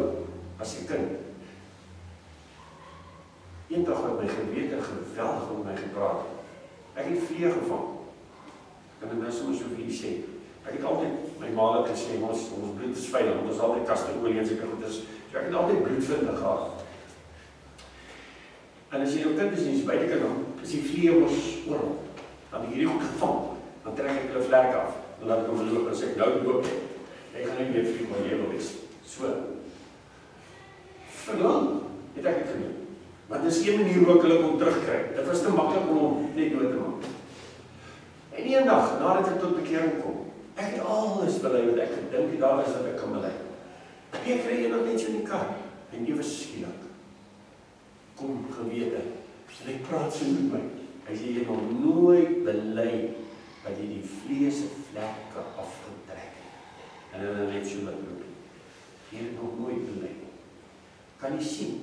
as 'n kind. Eendag het my gewete geweldig met my gepraat. Ek het vliee gevang. En dit is soms so vir u sê. Ek het altyd, my ma het gesê, ons bloed is veilig, want ons altyd kasteolie en seker goed is. So ek het altyd bloedvinde gehad. En as jy jou kind is en jy is buitekant, dan is die vliee ons oral. Dan hierdie goed gevang, dan trek ek hulle vlek af, dan laat ek hom loop en sê, nou loop jy. Jy gaan nie meer vlieg, maar jy wil wees. So. Verlang het ek het gedoen. Want dis een manier hoe ek hulle kon terugkry. Dit was te maklik om hom net dood te maak. En een dag, nadat ek tot bekering kom, ek het alles bely wat ek gedink daar is dat ek kan bely. Ek kry nog net so in die kar. En ewe skielik kom gewete. En hy praat so met my. Hy sê, jy het nog nooit bely dat jy die vlees se vlekke afgetrek het. En hulle net so wat loop. Jy het nog nooit bely. Kan jy sien?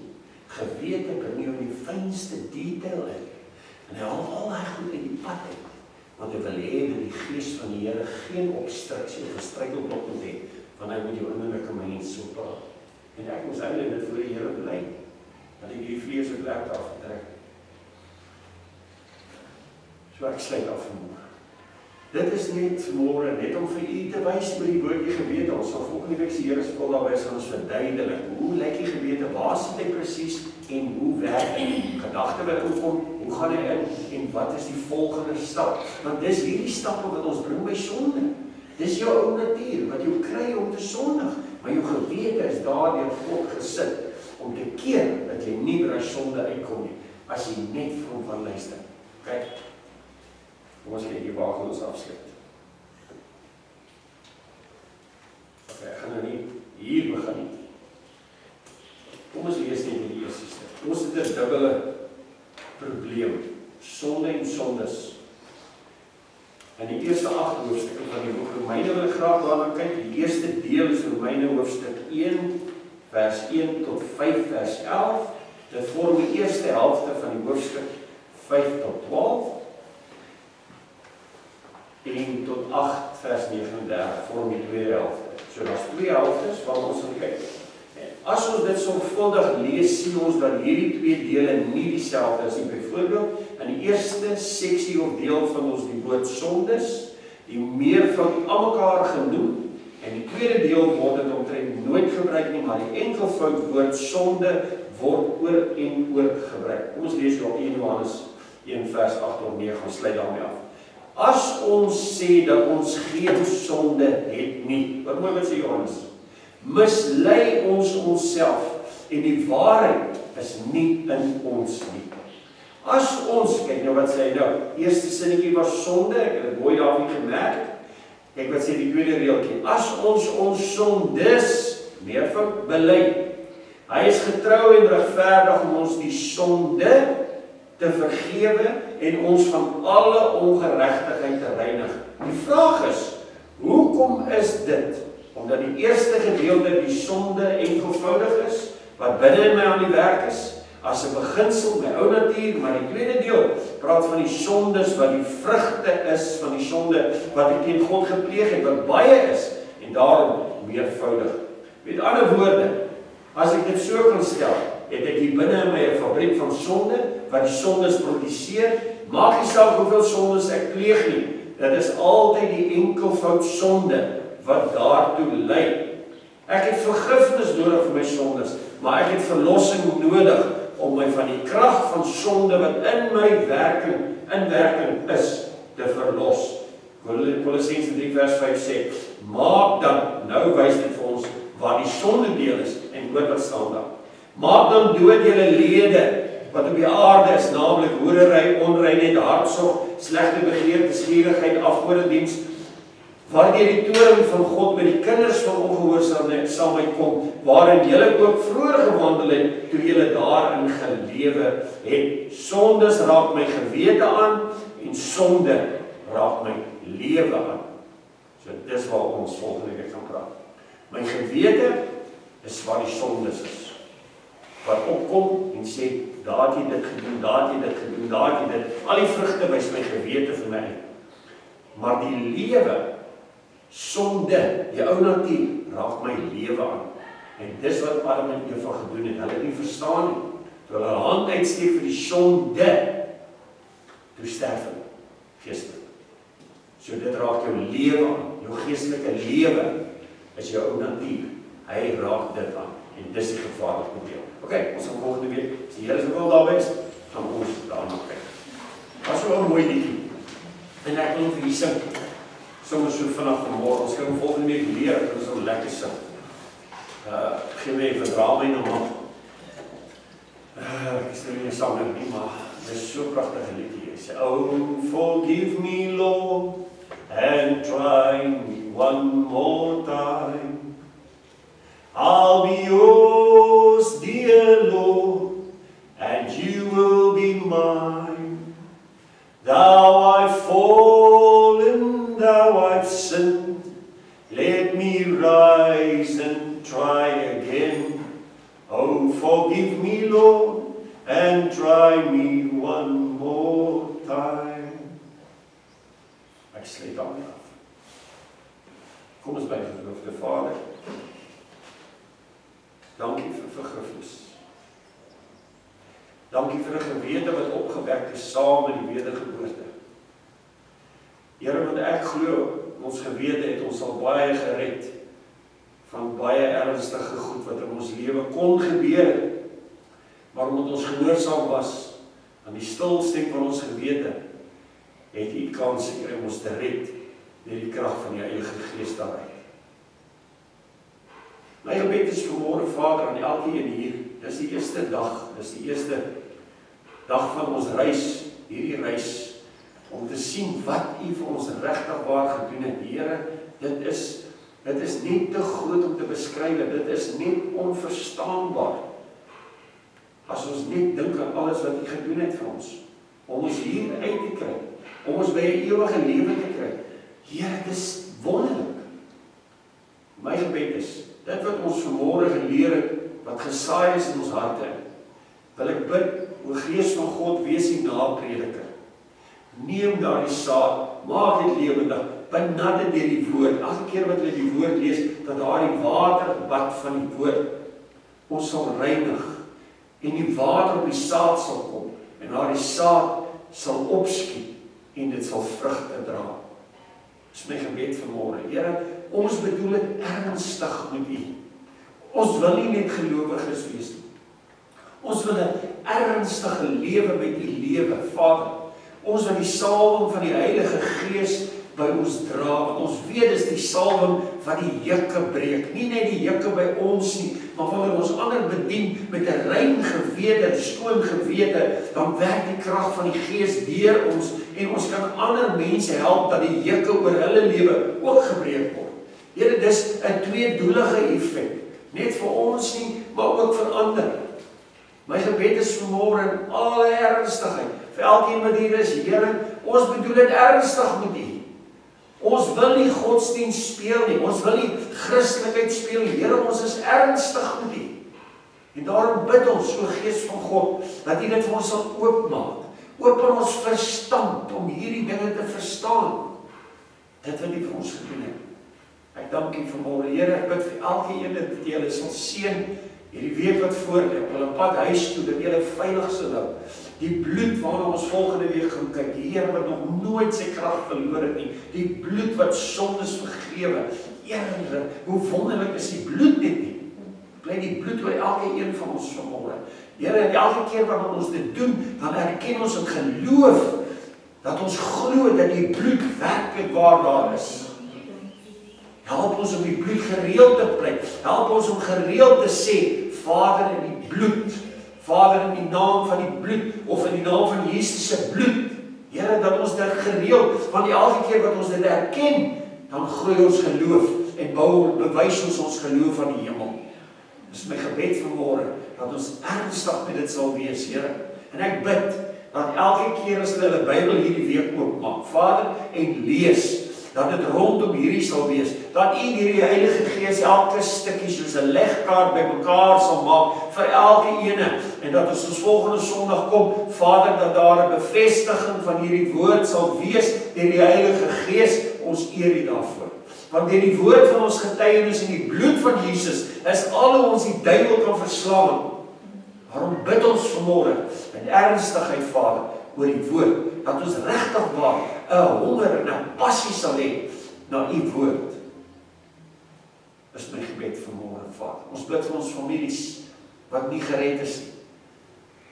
Gewete bring jou in die fynste detail in. En hy haal al hy goed uit die pad uit. Want hy wil hê dat die Gees van die Here geen obstruksie of struikelblok moet hê, want hy moet jou innerlike mens so praat. En ek moes eintlik dit voor die Here bely, dat ek die vlees se vlekke afgetrek. So ek sluit af vanmôre. Dit is net vanmôre, net om vir u te wys oor die woordjie gewete. Ons sal volgende week se Here se wil daarby sal ons verduidelik. Hoe lyk die gewete? Waar sit hy presies en hoe werk die gedagte wat opkom? Hoe gaan hy in en wat is die volgende stap? Want dis hierdie stappe wat ons bring by sonde. Dis jou ou natuur wat jou kry om te sondig, maar jou gewete is daardeur God gesit om te keer dat jy nie by sonde uitkom nie, as jy net vir hom van luister. Kyk. Kom ons kyk hier waar ons afsluit. Okay, ek gaan nou nie hier begin nie. Kom ons lees net die eerste stuk. Ons het 'n dubbele probleem. Sonde en sondes. In die eerste 8 hoofstukke van die boek Romeine wil ek graag daarna kyk. Die eerste deel is Romeine hoofstuk 1, vers 1 tot 5, vers 11. Dit vorm die eerste helfte van die hoofstuk 5 tot 12. 1 tot 8 vers 39 vorm die tweede helfte. So daar's 2 helftes waar ons gaan kyk. As ons dit sorgvuldig lees, sien ons dat hierdie 2 dele nie dieselfde is nie. Byvoorbeeld, in die eerste seksie of deel van ons die woord sondes, die meervoud almekaar genoem, en die tweede deel word dit omtrent nooit gebruik nie, maar die enkelvoud woord sonde word oor en oor gebruik. Kom ons lees op 1 Johannes 1 vers 8 tot 9, ons sluit daarmee af. As ons sê dat ons geen sonde het nie, wat mooi wat sê Johannes, mislei ons onsself en die waarheid is nie in ons nie. As ons, kyk nou wat sê hy nou, eerste sinnetjie was sonde, ek het dit mooi daarvan gemerk, kyk wat sê die tweede reeltjie, as ons sondes, meervoud, bely, hy is getrou en regverdig om ons die sonde te vergewe en ons van alle ongeregtigheid te reinig. Die vraag is, hoekom is dit? Omdat die eerste gedeelte die sonde enkelvoudig is, wat binne in my aan die werk is, as 'n beginsel, my ou natuur, maar die tweede deel praat van die sondes wat die vrugte is van die sonde wat ek teen God gepleeg het, wat baie is, en daarom meervoudig. Met ander woorde, as ek dit so kan stel, het ek hier binne in my 'n fabriek van sonde, wat die sondes produseer, maak nie saak hoeveel sondes ek pleeg nie, dit is altyd die enkelvoud sonde, wat daartoe lei. Ek het vergifnis nodig vir my sondes, maar ek het verlossing nodig, om my van die krag van sonde, wat in my inwerking is, te verlos. Kolossense 3 vers 5 sê, maak dan, nou wys dit vir ons, waar die sonde deel is, en hoor wat staan daar. Maak dan dood julle lede, wat op die aarde is, naamlik hoerery, onreinheid, hartsog, slegte begeerte, skierigheid, afgodediens, waardeur die toorn van God met die kinders van ongehoorsaamheid kom, waarin julle ook vroeër gewandel het, toe julle daarin gelewe het. Sondes raak my gewete aan, en sonde raak my lewe aan. So dis waar ons volgende week gaan praat. My gewete is waar die sondes is. Wat opkom en sê, daar het jy dit gedoen, daar het jy dit gedoen, daar het jy dit. Al die vrugte wys my gewete vir my. Maar die lewe, sonde, die ou natuur, raak my lewe aan. En dis wat Adam en Eva gedoen het. Hulle het nie verstaan nie. Toe hulle hand uitsteek vir die sonde, toe sterf hulle, geestelik. So dit raak jou lewe aan. Jou geestelike lewe is jou ou natuur. Hy raak dit aan. En dis die gevaarlike deel. Ok, ons gaan volgende week, as die Here se wil daar wees, gaan ons daarna kyk. Was so 'n mooi liedjie. En ek wil vir julle sing. Soms so vanaf vanmorgen, ons kan volgende week leer, dit is so lekker sing. Geen my, verdra my nou maar. Ek is nie sanger nie, maar dit is so prachtige liedjie. Hy sê, oh, forgive me, Lord, and try me one more time. I'll be yours, dear Lord, and you will be mine. Thou I've fallen, thou I've sinned, let me rise and try again. Oh, forgive me, Lord, and try me one more time. Ek sluit daarmee af. Kom ons by die Vader. Dankie vir vergifnis. Dankie vir 'n gewete wat opgewek is saam met die wedergeboorte. Here, want ek glo, ons gewete het ons al baie gered van baie ernstige goed wat in ons lewe kon gebeur. Maar omdat ons gehoorsaam was aan die stil stem van ons gewete, het U kans gekry om ons te red deur die krag van die Heilige Gees daaruit. My gebed is vanmôre, Vader, aan elkeen hier. Dis die eerste dag, dis die eerste dag van ons reis, hierdie reis, om te sien wat U vir ons regtig waar gedoen het. Here, dit is net te groot om te beskryf, dit is net onverstaanbaar. As ons net dink aan alles wat U gedoen het vir ons, om ons hier uit te kry, om ons by 'n ewige lewe te kry. Here, dit is wonderlik. My gebed is, dit wat ons vanmôre geleer het, wat gesaai is in ons harte, wil ek bid, o Gees van God, wees die naprediker. Neem daardie saad, maak dit lewendig, benad dit deur die woord. Elke keer wat jy die woord lees, dat daardie waterbad van die woord ons sal reinig, en die water op die saad sal kom, en daardie saad sal opskiet, en dit sal vrugte dra. Dis my gebed vanmôre. Here, ons bedoel dit ernstig met U. Ons wil nie net gelowiges wees nie. Ons wil 'n ernstige lewe met U lewe, Vader. Ons wil die salwing van die Heilige Gees by ons dra, want ons weet dis die salwing wat die jukke breek. Nie net die jukke by ons nie, maar wanneer ons ander bedien met 'n rein gewete, 'n skoon gewete, dan werk die krag van die Gees deur ons en ons kan ander mense help dat die jukke oor hulle lewe ook gebreek word. Here, dis 'n tweedoelige effek. Net vir ons nie, maar ook vir ander. My gebed is vanmôre in alle ernstigheid, vir elkeen wat hier is, Here, ons bedoel dit ernstig met U. Ons wil nie godsdienst speel nie, ons wil nie Christelikheid speel nie, Here, ons is ernstig met U. En daarom bid ons, so Gees van God, dat U dit vir ons sal oopmaak. Open ons verstand om hierdie dinge te verstaan. Dit wat U vir ons gedoen het. Ek dank U vanmôre, Here, ek bid vir elkeen dat julle sal seën hierdie week wat voorlê, op hulle pad huis toe, dat julle veilig sal hou. Die bloed waarna ons volgende week gaan kyk, die Here wat nog nooit sy krag verloor het nie, die bloed wat sondes vergewe, Here, hoe wonderlik is die bloed net nie. Bly die bloed oor elke een van ons vanmôre. Here, elke keer wanneer ons dit doen, dan erken ons in geloof, dat ons glo dat die bloed werklik waar daar is. Help ons om die bloed gereeld te pleit. Help ons om gereeld te sê, Vader in die bloed, Vader in die naam van die bloed, of in die naam van Jesus se bloed. Here, dat ons dit gereeld, want elke keer wat ons dit erken, dan groei ons geloof, en bewys ons geloof van die hemel. Dis my gebed vanmôre, dat ons ernstig met dit sal wees, Here. En ek bid, dat elke keer as hulle Bybel hierdie week oopmaak, Vader, en lees, dat dit rondom hierdie sal wees, dat U deur die Heilige Gees elke stukkie soos 'n legkaart bymekaar sal maak vir elke ene, en dat ons volgende Sondag kom, Vader, dat daar 'n bevestiging van hierdie woord sal wees deur die Heilige Gees. Ons eer U daarvoor. Want deur die woord van ons getuienis en die bloed van Jesus is al hoe ons die duiwel kan verslaan. Waarom bid ons vanmôre in ernstigheid, Vader, oor die woord, dat ons regtig waar 'n honger en 'n passie sal hê na U woord. Is my gebed vanmôre, Vader. Ons bid vir ons families wat nie gered is nie.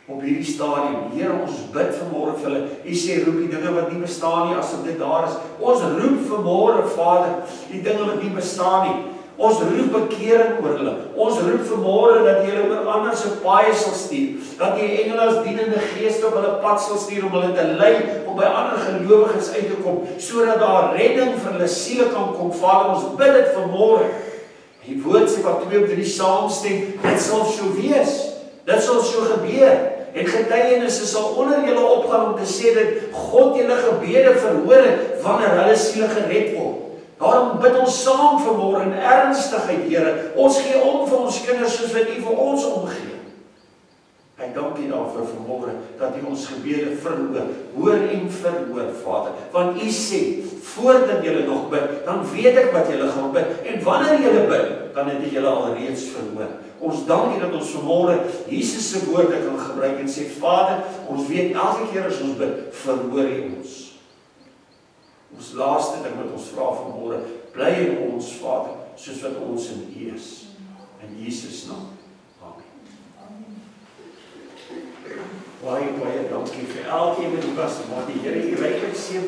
Op hierdie stadium, Here, ons bid vanmôre vir hulle. U sê roep die dinge wat nie bestaan nie asof dit daar is. Ons roep vanmôre, Vader, die dinge wat nie bestaan nie. Ons roep bekering oor hulle. Ons roep vanmôre dat jy hulle oor ander se paaie sal stuur. Dat jy engele as dienende geeste op hulle pad sal stuur om hulle te lei om by ander gelowiges uit te kom, sodat daar redding vir hulle siele kan kom. Vader, ons bid dit vanmôre. Die woord sê wat 2 of 3 saamstem, dit sal so wees. Dit sal so gebeur. En getuienisse sal onder julle opgaan om te sê dat God julle gebede verhoor het wanneer hulle siele gered word. Daarom bid ons saam vanmôre in ernstigheid, Here. Ons gee om vir ons kinders soos wat U vir ons omgee. Ek dank U daarvoor vanmôre dat U ons gebede verhoor. Hoor en verhoor, Vader. Want U sê, voordat julle nog bid, dan weet ek wat julle gaan bid. En wanneer julle bid, dan het U julle alreeds verhoor. Ons dank U dat ons vanmôre Jesus se woorde kan gebruik en sê, Vader, ons weet elke keer as ons bid, verhoor U ons. Ons laaste ding wat ons vra vanmôre, bly in ons, Vader, soos wat ons in U is. In Jesus naam. Amen. Baie dankie vir elkeen wat was. Mag die Here U ryklik seën.